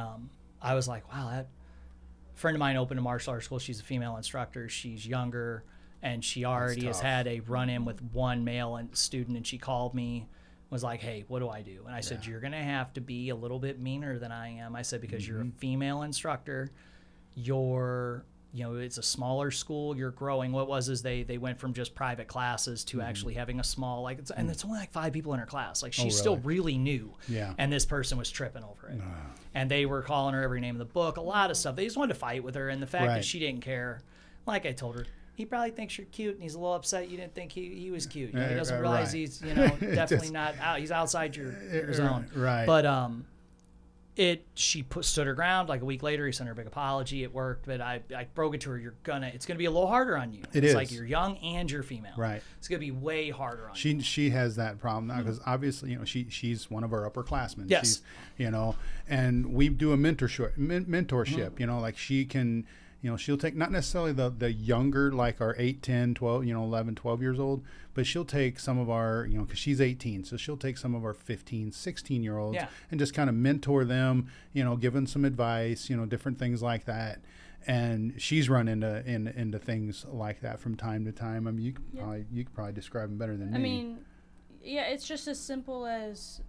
I was like, wow, that friend of mine opened a martial arts school. She's a female instructor. She's younger, and she already has had a run-in with one male student, and she called me, was like, hey, what do I do? And I said, you're going to have to be a little bit meaner than I am. I said, because you're a female instructor, it's a smaller school, you're growing. What was is they went from just private classes to actually having a small, and it's only like 5 people in her class. Like, she's still really new. Yeah. And this person was tripping over it. And they were calling her every name in the book, a lot of stuff. They just wanted to fight with her. And the fact that she didn't care, like I told her, he probably thinks you're cute, and he's a little upset you didn't think he was cute. He doesn't realize he's, definitely not out. He's outside your zone. Right. But she stood her ground. Like a week later, he sent her a big apology. It worked, but I broke it to her. It's gonna be a little harder on you. It's like you're young and you're female. Right. It's gonna be way harder on you. She has that problem now because obviously she's one of our upperclassmen. Yes. She's, and we do a mentorship. Like she can. She'll take not necessarily the younger, like our 8, 10, 12, 11, 12 years old, but she'll take some of our, because she's 18, so she'll take some of our 15, 16-year-olds and just kind of mentor them, give them some advice, different things like that. And she's run into things like that from time to time. I mean, you could probably describe them better than me. I mean, it's just as simple as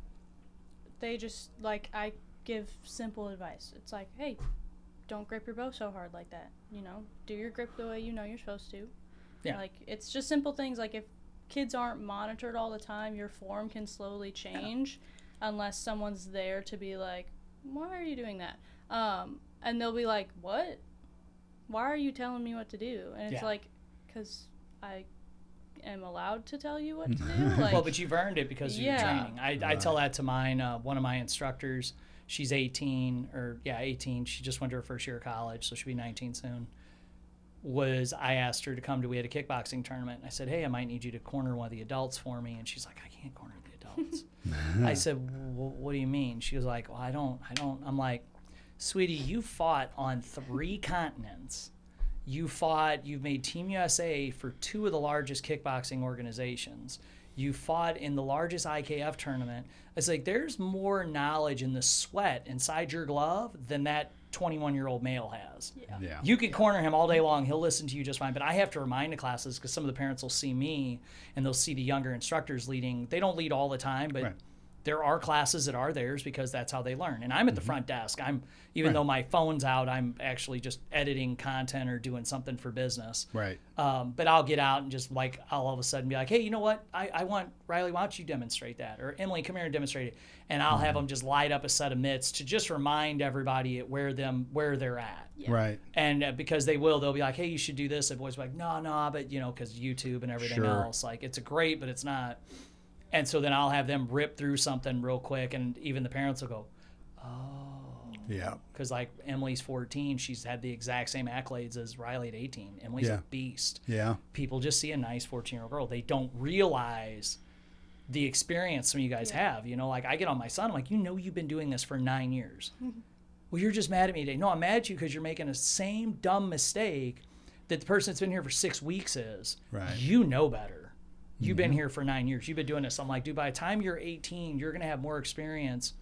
they just, I give simple advice. It's like, hey, don't grip your bow so hard like that. Do your grip the way you're supposed to. Yeah. It's just simple things. Like, if kids aren't monitored all the time, your form can slowly change unless someone's there to be like, why are you doing that? And they'll be like, what? Why are you telling me what to do? And it's like, because I am allowed to tell you what to do. Well, but you've earned it because of your training. I tell that to one of my instructors. She's 18. She just went to her first year of college, so she'll be 19 soon. I asked her to come we had a kickboxing tournament. I said, hey, I might need you to corner one of the adults for me. And she's like, I can't corner the adults. I said, well, what do you mean? She was like, well, I don't. I'm like, sweetie, you fought on 3 continents. You've made Team USA for 2 of the largest kickboxing organizations. You fought in the largest IKF tournament. It's like, there's more knowledge in the sweat inside your glove than that 21-year-old male has. Yeah. You could corner him all day long. He'll listen to you just fine. But I have to remind the classes, because some of the parents will see me and they'll see the younger instructors leading. They don't lead all the time, but there are classes that are theirs because that's how they learn. And I'm at the front desk. Even though my phone's out, I'm actually just editing content or doing something for business. Right. But I'll get out and just I'll all of a sudden be like, hey, you know what? I want Riley, why don't you demonstrate that? Or Emily, come here and demonstrate it. And I'll have them just light up a set of mitts to just remind everybody where they're at. Yeah. Right. And because they'll be like, hey, you should do this. And boys be like, no, but because YouTube and everything else, it's great, but it's not. And so then I'll have them rip through something real quick, and even the parents will go, Yeah. because like Emily's 14, she's had the exact same accolades as Riley at 18. Emily's a beast. Yeah. People just see a nice 14-year-old girl. They don't realize the experience some of you guys have. You know, like I get on my son, I'm like, you've been doing this for 9 years. Well, you're just mad at me today. No, I'm mad at you because you're making the same dumb mistake that the person that's been here for 6 weeks is. Right. You know better. You've been here for 9 years. You've been doing this. I'm like, dude, by the time you're 18, you're going to have more experience.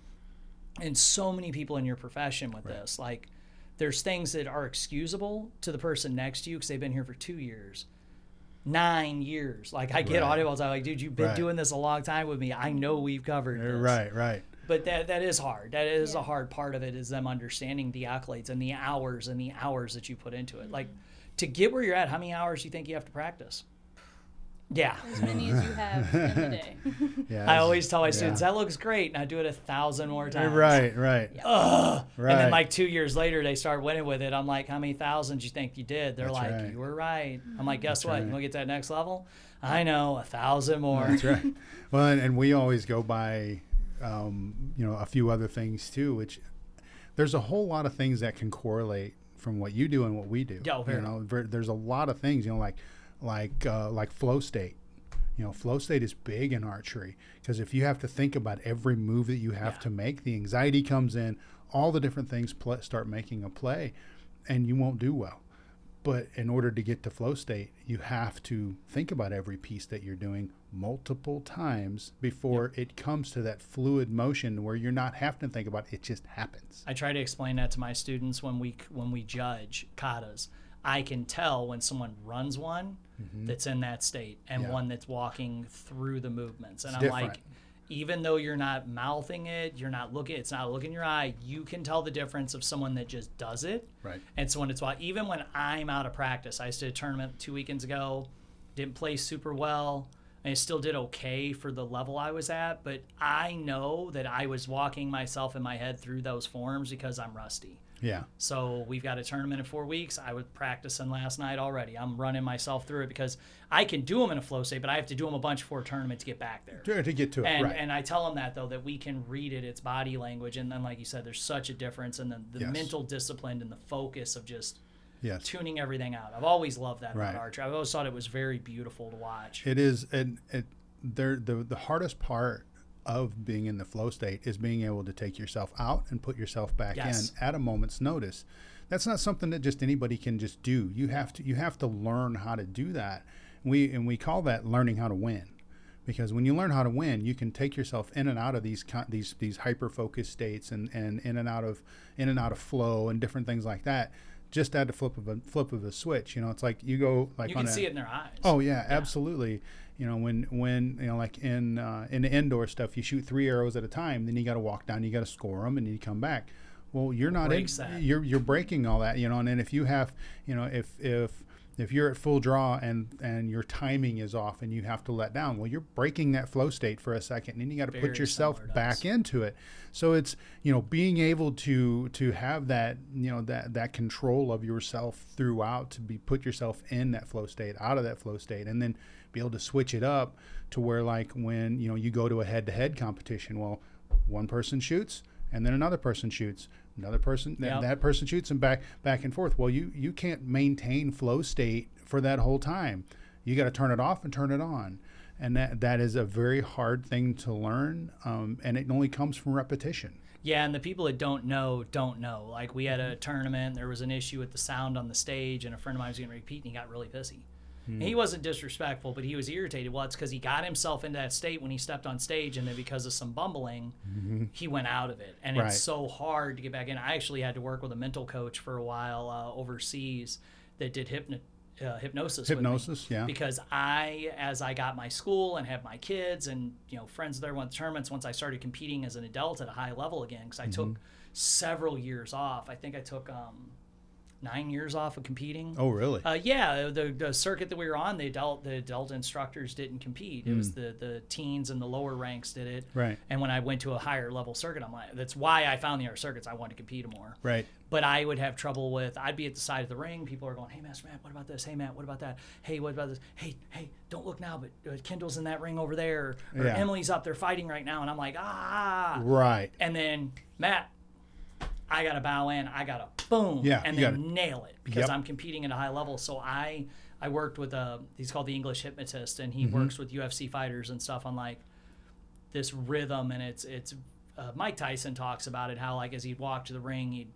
And so many people in your profession with this. Like, there's things that are excusable to the person next to you because they've been here for 2 years. 9 years. Like, I get audio calls. I'm like, dude, you've been doing this a long time with me. I know we've covered this. Right. But that is hard. That is a hard part of it, is them understanding the accolades and the hours that you put into it. Like, to get where you're at, how many hours do you think you have to practice? Yeah. As many as you have in the day. I always tell my students, that looks great, and I do it 1,000 more times. Right. And then like 2 years later, they start winning with it. I'm like, how many thousands do you think you did? They're you were right. I'm like, guess what? You want to get to that next level? I know, 1,000 more. That's right. Well, and we always go by, a few other things too, which there's a whole lot of things that can correlate from what you do and what we do. Yeah, there's a lot of things, like flow state. Flow state is big in archery because if you have to think about every move that you have to make, the anxiety comes in, all the different things start making a play, and you won't do well. But in order to get to flow state, you have to think about every piece that you're doing multiple times before it comes to that fluid motion where you're not having to think about it. It just happens. I try to explain that to my students when we judge katas. I can tell when someone runs one that's in that state and one that's walking through the movements. And I'm different. like, even though you're not mouthing it, it's not looking in your eye, you can tell the difference of someone that just does it. Right. And someone that's even when I'm out of practice, I just did a tournament 2 weekends ago, didn't play super well. And I still did okay for the level I was at, but I know that I was walking myself in my head through those forms because I'm rusty. Yeah. So we've got a tournament in 4 weeks. I was practicing last night already. I'm running myself through it because I can do them in a flow state, but I have to do them a bunch before a tournament to get back there. To get to it, right. And I tell them that, though, that we can read it. It's body language. And then, like you said, there's such a difference in the mental discipline and the focus of just tuning everything out. I've always loved that about archery. I've always thought it was very beautiful to watch. It is. And the hardest part of being in the flow state is being able to take yourself out and put yourself back in at a moment's notice. That's not something that just anybody can just do. You have to learn how to do that. We call that learning how to win, because when you learn how to win, you can take yourself in and out of these hyper focused states and in and out of flow and different things like that. Just at the flip of a switch, it's like you go like you can see it in their eyes. Oh yeah, absolutely. When like in the indoor stuff, you shoot 3 arrows at a time, then you got to walk down, you got to score them, and then you come back. Well, you're not you're breaking all that, and then if you have, if you're at full draw and your timing is off and you have to let down, well, you're breaking that flow state for a second, and then you got to put yourself back into it. So it's, being able to have that, that control of yourself throughout, to put yourself in that flow state, out of that flow state, and then be able to switch it up to where, like, when, you go to a head-to-head competition, well, one person shoots and then another person shoots. Another person, that person shoots, and back and forth. Well, you can't maintain flow state for that whole time. You got to turn it off and turn it on, and that is a very hard thing to learn, and it only comes from repetition. Yeah, and the people that don't know. Like, we had a tournament, there was an issue with the sound on the stage, and a friend of mine was going to repeat, and he got really pissy. And he wasn't disrespectful, but he was irritated. Well, it's because he got himself into that state when he stepped on stage, and then because of some bumbling, he went out of it. And it's so hard to get back in. I actually had to work with a mental coach for a while overseas that did hypnosis with me. Because as I got my school and had my kids and friends there went to tournaments, once I started competing as an adult at a high level again, because I took several years off. I think I took 9 years off of competing. Oh, really? Yeah, the circuit that we were on, the adult instructors didn't compete. It was the teens and the lower ranks did it. Right. And when I went to a higher level circuit, I'm like, that's why I found the other circuits. I wanted to compete more. Right. But I would have trouble with, I'd be at the side of the ring. People are going, hey, Master Matt, what about this? Hey, Matt, what about that? Hey, what about this? Hey, don't look now, but Kendall's in that ring over there. Or Yeah. Emily's up there fighting right now. And I'm like, Right. And then, Matt, I got to bow in. I got to boom. Yeah, and you then gotta- nail it because Yep. I'm competing at a high level. So I worked with he's called the English hypnotist, and he works with UFC fighters and stuff on like this rhythm. And it's Mike Tyson talks about it, how like as he'd walk to the ring, he'd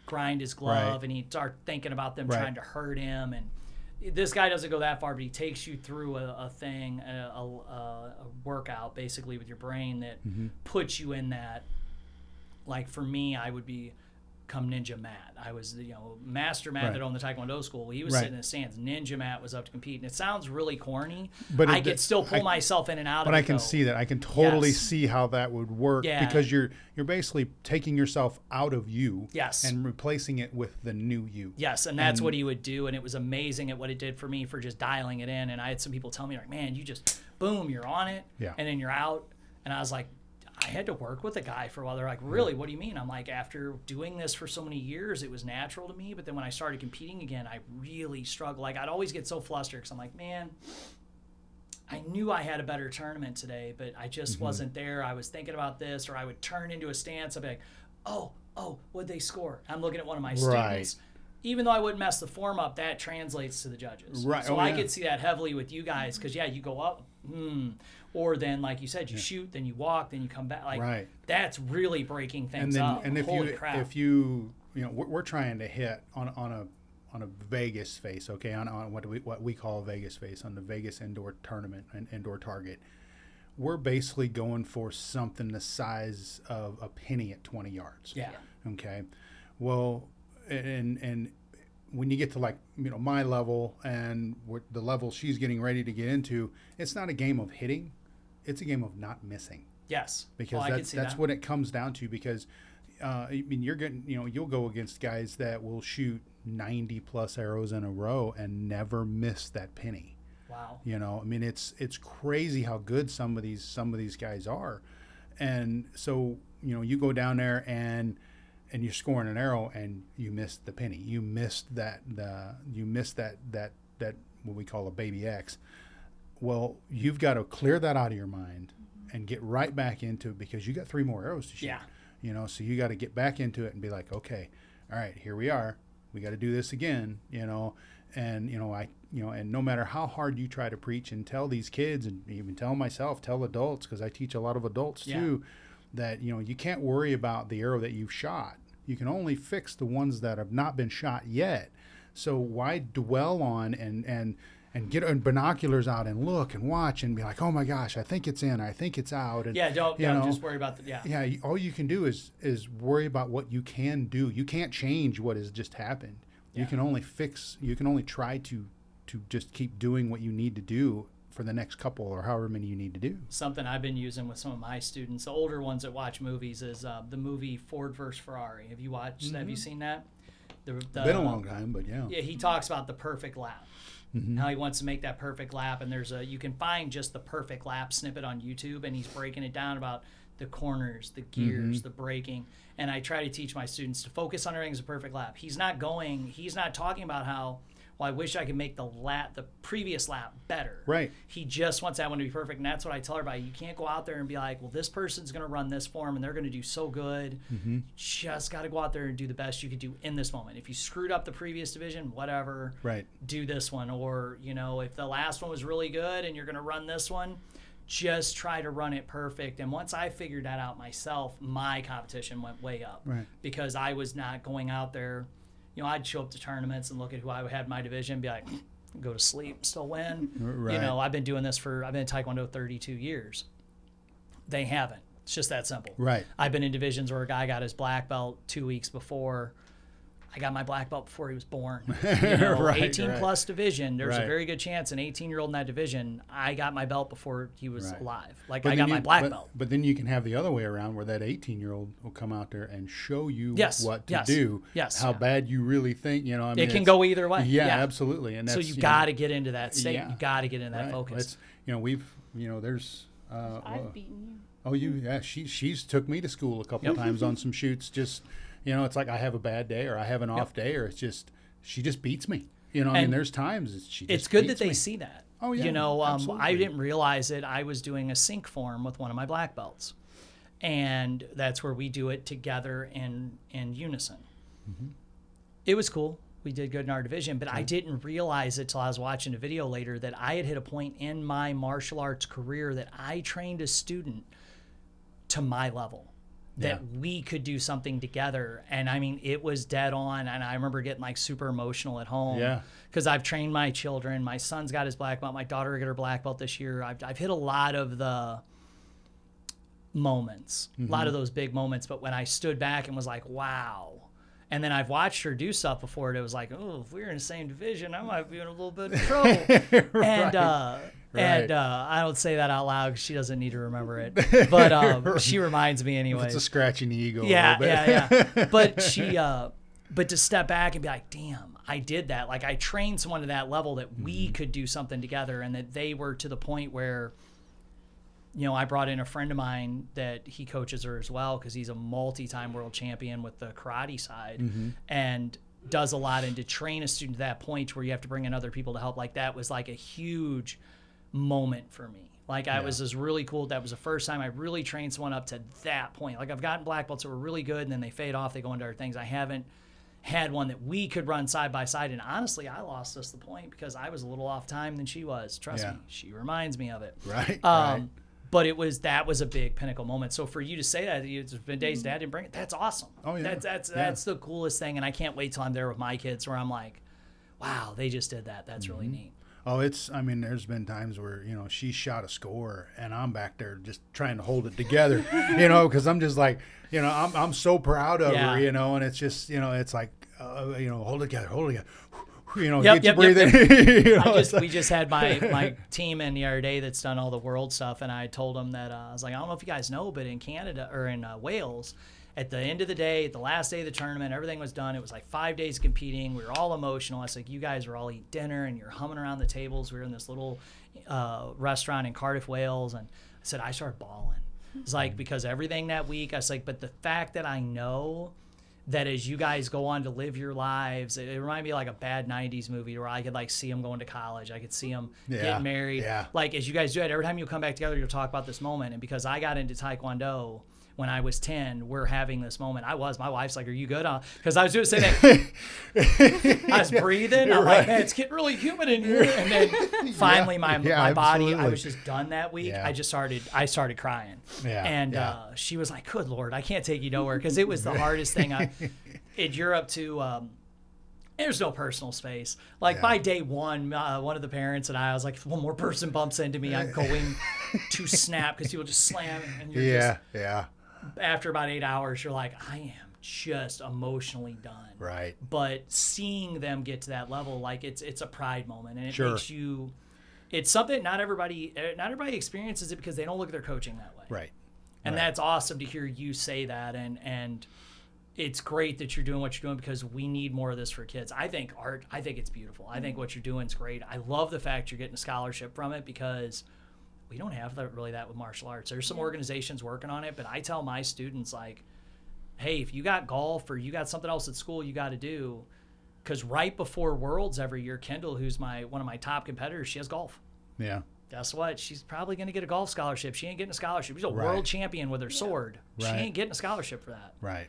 grind his glove Right. and he'd start thinking about them Right. trying to hurt him. And this guy doesn't go that far, but he takes you through a workout basically with your brain that puts you in that. Like for me, I would become Ninja Matt. I was the Master Matt Right. that owned the Taekwondo school. He was Right. sitting in the stands. Ninja Matt was up to compete, and it sounds really corny, But I it- could still pull I- myself in and out. But of I it, can though. see that. I can totally Yes. see how that would work Yeah. because you're basically taking yourself out of you Yes. and replacing it with the new you. Yes, and that's what he would do, and it was amazing at what it did for me for just dialing it in. And I had some people tell me like, "Man, you just boom, you're on it, Yeah. and then you're out." And I was like, I had to work with a guy for a while. They're like, "Really? What do you mean?" I'm like, after doing this for so many years, it was natural to me. But then when I started competing again, I really struggled. Like I'd always get so flustered because I'm like, man, I knew I had a better tournament today, but I just wasn't there. I was thinking about this, or I would turn into a stance. I'd be like, oh, what'd they score? I'm looking at one of my Right. students. Even though I wouldn't mess the form up, that translates to the judges. Right. So Oh, I yeah. could see that heavily with you guys because, yeah, you go up, or then, like you said, you shoot, then you walk, then you come back. Like, Right. that's really breaking things up. And Holy crap. if you we're trying to hit on a Vegas face, okay, on what we call a Vegas face, on the Vegas indoor tournament and indoor target, we're basically going for something the size of a penny at 20 yards. Yeah. Okay. Well, and when you get to like my level and the level she's getting ready to get into, it's not a game of hitting, it's a game of not missing. Yes. Because I could see that's that. what it comes down to. Because I mean, you're getting you'll go against guys that will shoot 90 plus arrows in a row and never miss that penny. Wow. I mean, it's crazy how good some of these guys are. And so you go down there and you're scoring an arrow and you missed the penny. You missed that what we call a baby X. Well, you've got to clear that out of your mind and get right back into it because you got 3 more arrows to shoot. Yeah. So you got to get back into it and be like, okay, all right, here we are. We got to do this again, and and no matter how hard you try to preach and tell these kids, and even tell myself, tell adults, because I teach a lot of adults too, that you can't worry about the arrow that you've shot. You can only fix the ones that have not been shot yet. So why dwell on and get binoculars out and look and watch and be like, oh my gosh, I think it's in, I think it's out. And, Don't just worry about the Yeah, all you can do is worry about what you can do. You can't change what has just happened. You can only try to just keep doing what you need to do for the next couple or however many you need to do. Something I've been using with some of my students, the older ones that watch movies, is the movie Ford vs. Ferrari. Have you watched? Have you seen that? Been a long time, but yeah. Yeah, he talks about the perfect lap. How he wants to make that perfect lap, and you can find just the perfect lap snippet on YouTube, and he's breaking it down about the corners, the gears, the braking. And I try to teach my students to focus on everything as a perfect lap. He's not talking about how, well, I wish I could make the previous lap better. Right. He just wants that one to be perfect. And that's what I tell everybody. You can't go out there and be like, well, this person's going to run this form and they're going to do so good. You just got to go out there and do the best you could do in this moment. If you screwed up the previous division, whatever, Right. do this one. Or, if the last one was really good and you're going to run this one, just try to run it perfect. And once I figured that out myself, my competition went way up. Right. Because I was not going out there. I'd show up to tournaments and look at who I had in my division and be like, go to sleep, still win. Right. I've been doing this I've been in Taekwondo 32 years. They haven't. It's just that simple. Right. I've been in divisions where a guy got his black belt 2 weeks before I got my black belt before he was born. You know, Right, 18 right. plus division. There's a Right. very good chance an 18-year-old in that division, I got my belt before he was Right. alive. Like, But I then got my black but, belt. But then you can have the other way around where that 18-year-old will come out there and show you Yes, what to yes, do, yes, how yeah. bad you really think, you know. I mean, It can it's- go either way. Yeah, Yeah. absolutely. And So that's, you know, got to get into that state. yeah. You got to get into that right. focus. It's, you know, we've, you know, there's. I've beaten you. Oh, yeah. She's took me to school a couple of times on some shoots. Just, you know, it's like I have a bad day or I have an off day, or it's just she just beats me. You know, I mean, And there's times she. Just it's good that beats they me. see that. Oh, yeah, You know, I absolutely. didn't realize it. I was doing a sync form with one of my black belts, and that's where we do it together in unison. Mm-hmm. It was cool. We did good in our division, but I didn't realize it till I was watching a video later that I had hit a point in my martial arts career that I trained a student to my level. That we could do something together. And I mean, it was dead on. And I remember getting like super emotional at home. Yeah. Because I've trained my children. My son's got his black belt. My daughter got her black belt this year. I've hit a lot of the moments, a lot of those big moments. But when I stood back and was like, wow. And then I've watched her do stuff before it. It was like, oh, if we were in the same division, I might be in a little bit of trouble. And I don't say that out loud because she doesn't need to remember it. But she reminds me anyway. It's a scratch in the ego. Yeah, a little bit. yeah. But to step back and be like, damn, I did that. Like I trained someone to that level that we could do something together, and that they were to the point where, you know, I brought in a friend of mine that he coaches her as well because he's a multi-time world champion with the karate side and does a lot. And to train a student to that point where you have to bring in other people to help, like that was like a huge moment for me. Like I was just really cool. That was the first time I really trained someone up to that point. Like I've gotten black belts that were really good and then they fade off, they go into other things. I haven't had one that we could run side by side. And honestly, I lost us the point because I was a little off time than she was. Trust me, she reminds me of it. Right. But that was a big pinnacle moment. So for you to say that, it's been days Dad didn't bring it. That's awesome. Oh, yeah. That's the coolest thing. And I can't wait till I'm there with my kids where I'm like, wow, they just did that. That's really neat. Oh, I mean, there's been times where, you know, she shot a score and I'm back there just trying to hold it together, you know, because I'm just like, you know, I'm so proud of her, you know, and it's just, you know, it's like, you know, hold it together. You know, get your breathing. You know, We just had my team in the other day that's done all the world stuff, and I told them that I was like, I don't know if you guys know, but in Canada or in Wales, at the end of the day, the last day of the tournament, everything was done. It was like 5 days competing. We were all emotional. I was like, you guys were all eating dinner and you're humming around the tables. We were in this little restaurant in Cardiff, Wales, and I said I started bawling. It's like because everything that week, I was like, but the fact that I know that as you guys go on to live your lives, it reminded me of like a bad 90s movie where I could like see them going to college. I could see them getting married. Yeah. Like as you guys do it, every time you come back together, you'll talk about this moment. And because I got into Taekwondo when I was 10, we're having this moment. My wife's like, are you good? Because I was doing the same thing. I was breathing. I'm like, man, it's getting really humid in here. And then finally my body, I was just done that week. Yeah. I started crying. Yeah. And she was like, good Lord, I can't take you nowhere. Because it was the hardest thing. In Europe to, there's no personal space. Like by day one, one of the parents and I was like, if one more person bumps into me, I'm going to snap because people just slam. And you're just, after about 8 hours, you're like, I am just emotionally done. Right. But seeing them get to that level, like it's a pride moment, and it Sure. makes you. It's something not everybody experiences it because they don't look at their coaching that way. Right. And that's awesome to hear you say that, and it's great that you're doing what you're doing because we need more of this for kids. I think it's beautiful. I think what you're doing is great. I love the fact you're getting a scholarship from it because we don't have that with martial arts. There's some organizations working on it, but I tell my students like, hey, if you got golf or you got something else at school you got to do, because right before Worlds every year, Kendall, who's one of my top competitors, she has golf. Yeah. Guess what? She's probably going to get a golf scholarship. She ain't getting a scholarship. She's a world champion with her sword. She Right. ain't getting a scholarship for that. Right.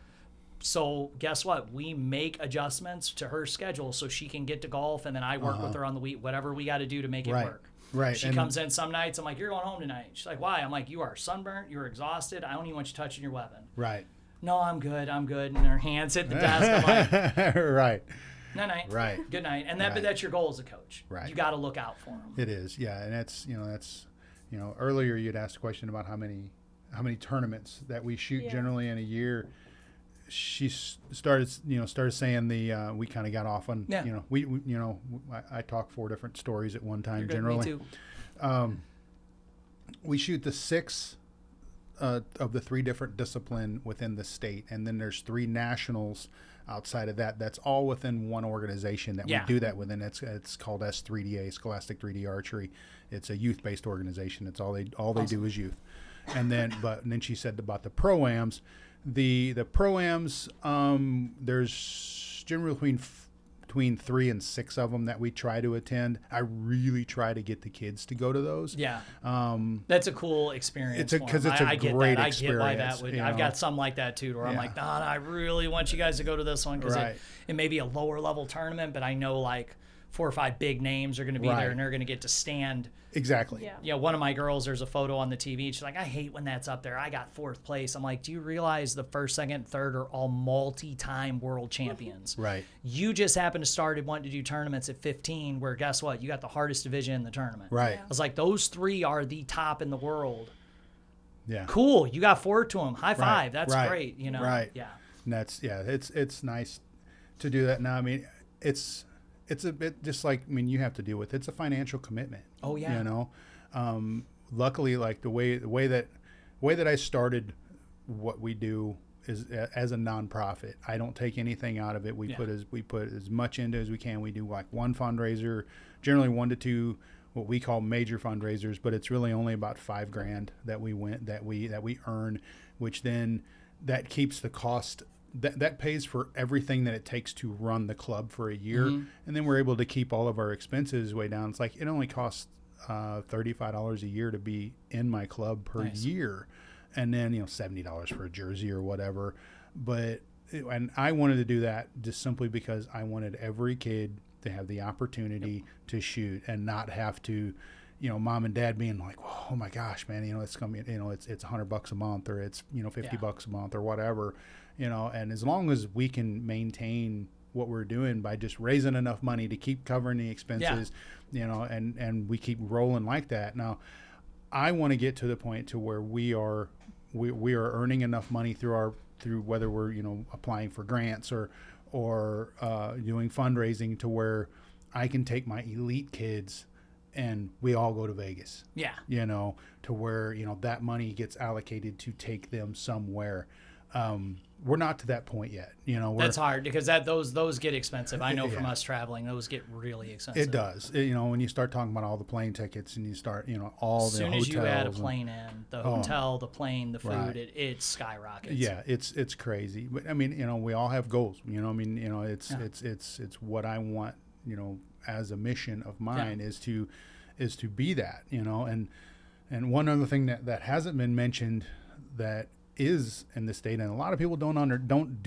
So guess what? We make adjustments to her schedule so she can get to golf, and then I work with her on the week, whatever we got to do to make it work. Right. She comes in some nights. I'm like, you're going home tonight. She's like, why? I'm like, you are sunburnt. You're exhausted. I don't even want you touching your weapon. Right. No, I'm good. And her hands hit the desk. I'm like, Right. night. Right. Good night. And but that's your goal as a coach. Right. You got to look out for them. It is. Yeah. And that's earlier you'd asked a question about how many tournaments that we shoot generally in a year. started saying we kind of got off on, Yeah. I talk 4 different stories at one time. You're good. Generally. Me too. We shoot the 6 of the 3 different discipline within the state, and then there's 3 nationals outside of that. That's all within one organization that we do that within. It's called S3DA, Scholastic 3D Archery. It's a youth-based organization. It's all they do is youth. And then she said about the pro-ams. The pro-ams, there's generally between 3 and 6 of them that we try to attend. I really try to get the kids to go to those. Yeah. That's a cool experience. Because it's a great experience. I get why that would. I've got some like that too, where I'm like, nah, I really want you guys to go to this one because it may be a lower level tournament, but I know like 4 or 5 big names are going to be there and they're going to get to stand. Exactly. Yeah. You know, one of my girls, there's a photo on the TV. She's like, I hate when that's up there. I got 4th place. I'm like, do you realize the 1st, 2nd, 3rd are all multi-time world champions? Right. You just happened to start wanting to do tournaments at 15 where guess what? You got the hardest division in the tournament. Right. I was like, those 3 are the top in the world. Yeah. Cool. You got 4 to them. High five. That's great. You know? Right. Yeah. And it's nice to do that now. I mean, it's a bit just like, you have to deal with it's a financial commitment. Oh yeah. You know, luckily, like the way that I started what we do is as a nonprofit. I don't take anything out of it. We put as much into as we can. We do like 1 fundraiser, generally 1 to 2 what we call major fundraisers, but it's really only about $5,000 that we earn, which then that keeps the cost. That pays for everything that it takes to run the club for a year, and then we're able to keep all of our expenses way down. It's like it only costs $35 a year to be in my club per year, and then $70 for a jersey or whatever. And I wanted to do that just simply because I wanted every kid to have the opportunity to shoot and not have to, mom and dad being like, oh my gosh, man, it's gonna be, it's $100 a month or it's $50 a month or whatever. And as long as we can maintain what we're doing by just raising enough money to keep covering the expenses, and we keep rolling like that. Now, I want to get to the point to where we are earning enough money through whether we're applying for grants or doing fundraising to where I can take my elite kids and we all go to Vegas. Yeah. To where that money gets allocated to take them somewhere. We're not to that point yet. That's hard because those get expensive. I know from us traveling, those get really expensive. It does. When you start talking about all the plane tickets and you start, all the hotels. As soon as you add a plane in, the hotel, the plane, the food, it skyrockets. Yeah, it's crazy. But we all have goals. It's what I want. As a mission of mine is to be that. And one other thing that hasn't been mentioned that is in the state, and a lot of people do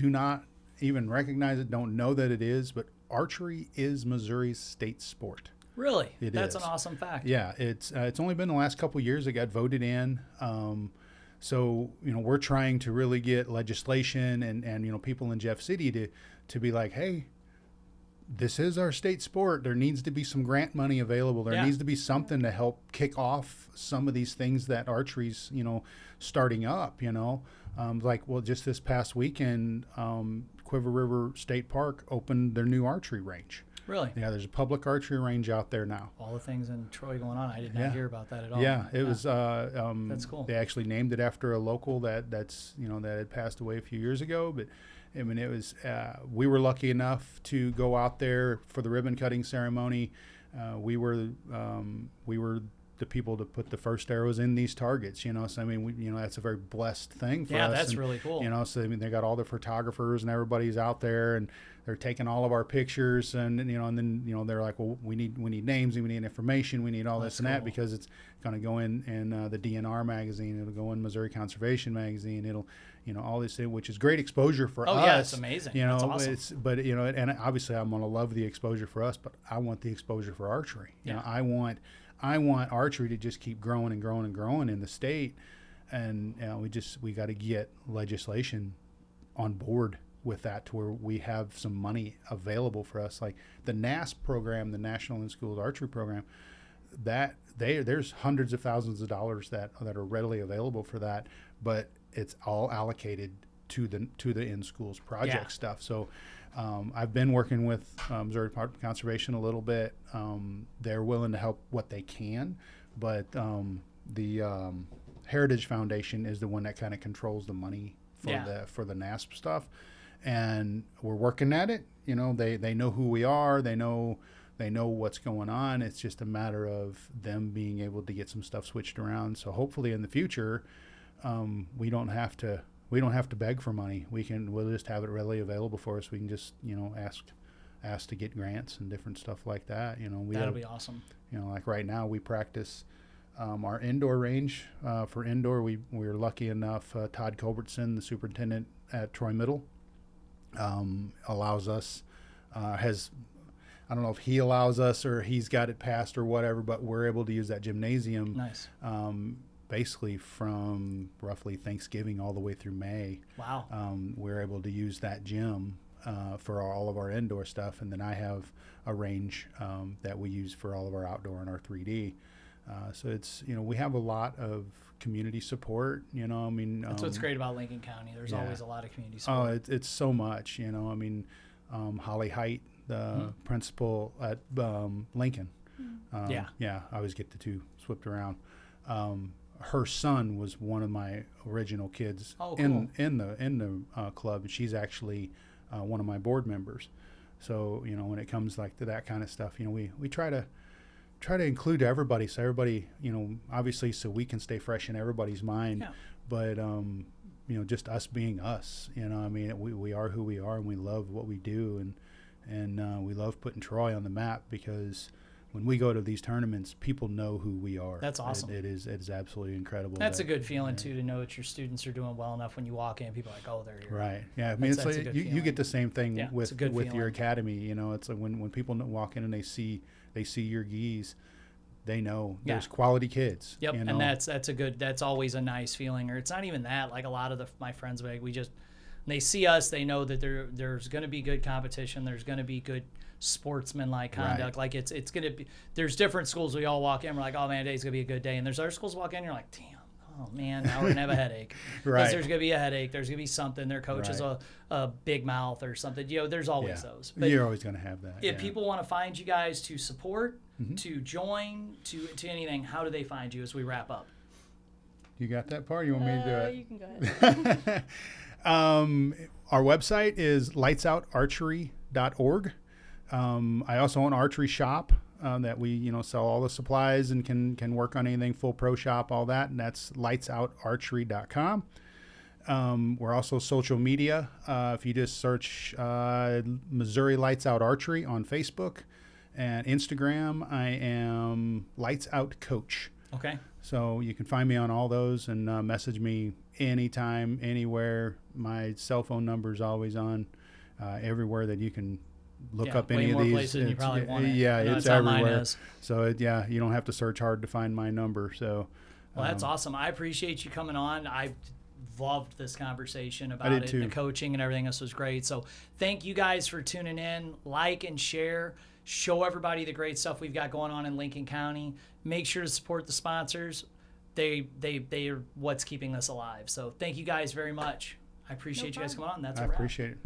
not even recognize it, don't know that it is, but archery is Missouri's state sport. Really? That's an awesome fact. Yeah, it's only been the last couple of years it got voted in. So we're trying to really get legislation and people in Jeff City to be like, hey, this is our state sport. There needs to be some grant money available. There needs to be something to help kick off some of these things that archery's, starting up, just this past weekend, Quiver River State Park opened their new archery range. Really? Yeah, there's a public archery range out there now. All the things in Troy going on. I did not hear about that at all. Yeah, it was. That's cool. They actually named it after a local that had passed away a few years ago, but it was. We were lucky enough to go out there for the ribbon cutting ceremony. We were the people to put the first arrows in these targets. So that's a very blessed thing for us. Yeah, that's really cool. So they got all the photographers and everybody's out there and they're taking all of our pictures and then they're like, well, we need names and we need information, we need all this and that because it's going to go in the DNR magazine, it'll go in Missouri Conservation magazine, it'll all this, which is great exposure for us. Oh yeah, it's amazing. That's awesome. But and obviously I'm going to love the exposure for us, but I want the exposure for archery. I want archery to just keep growing and growing and growing in the state, and we got to get legislation on board with that to where we have some money available for us, like the NASP program, the National In-Schools Archery Program. That there's hundreds of thousands of dollars that are readily available for that, but it's all allocated to the in schools project Yeah. stuff. So I've been working with Missouri Department of Conservation a little bit. They're willing to help what they can, but the Heritage Foundation is the one that kind of controls the money for the NASP stuff, and we're working at it. You know, they know who we are. They know what's going on. It's just a matter of them being able to get some stuff switched around. So hopefully in the future, we don't have to beg for money. We'll just have it readily available for us. We can just, you know, ask to get grants and different stuff like that. You know, That'll be awesome. You know, like right now we practice our indoor range. For indoor, we were lucky enough. Todd Culbertson, the superintendent at Troy Middle, allows us. I don't know if he allows us or he's got it passed or whatever, but we're able to use that gymnasium. Nice. Basically from roughly Thanksgiving all the way through May. Wow. We're able to use that gym for all of our indoor stuff, and then I have a range that we use for all of our outdoor and our 3D. So it's, you know, we have a lot of community support. You know, I mean, That's what's great about Lincoln County. There's always a lot of community oh, support. it's so much. You know, I mean, Holly Height, the principal at Lincoln. Yeah, I always get the two swept around. Her son was one of my original kids in the club, and she's actually one of my board members. So, you know, when it comes like to that kind of stuff, you know, we try to include everybody, so everybody, you know, obviously so we can stay fresh in everybody's mind. Yeah. But you know, just us being us, you know, I mean, we are who we are, and we love what we do, and we love putting Troy on the map, because when we go to these tournaments, people know who we are. That's awesome. It is absolutely incredible. That's a good feeling too, to know that your students are doing well enough when you walk in. People are like, oh, they're here. Right. Yeah. I mean, it's like you get the same thing with your academy. You know, it's like when people walk in and they see your geese, they know there's quality kids. Yep. You know? And that's always a nice feeling. Or it's not even that. Like a lot of my friends, when they see us, they know that there's going to be good competition. There's going to be good sportsman-like conduct. Like it's going to be. There's different schools. We all walk in, we're like, oh man, today's going to be a good day. And there's other schools walk in, you're like, damn. Oh man, now we're gonna have a headache. Because there's gonna be a headache. There's gonna be something. Their coach is a big mouth or something. You know, there's always those. But you're always gonna have that. If people want to find you guys to support, to join, to anything, how do they find you as we wrap up? You got that part? You want me to do it? You can go ahead. Our website is lightsoutarchery.org. I also own Archery Shop. That we, you know, sell all the supplies and can work on anything, full pro shop, all that, and that's lightsoutarchery.com. We're also social media. If you just search Missouri Lights Out Archery on Facebook and Instagram, I am Lights Out Coach. Okay. So you can find me on all those and message me anytime, anywhere. My cell phone number is always on everywhere that you can look up any of these. Places than you probably want it. Yeah, it's everywhere. So you don't have to search hard to find my number. So, well, that's awesome. I appreciate you coming on. I loved this conversation about it, and the coaching and everything. This was great. So thank you guys for tuning in. Like and share. Show everybody the great stuff we've got going on in Lincoln County. Make sure to support the sponsors. They are what's keeping us alive. So thank you guys very much. I appreciate you guys coming on. I appreciate it.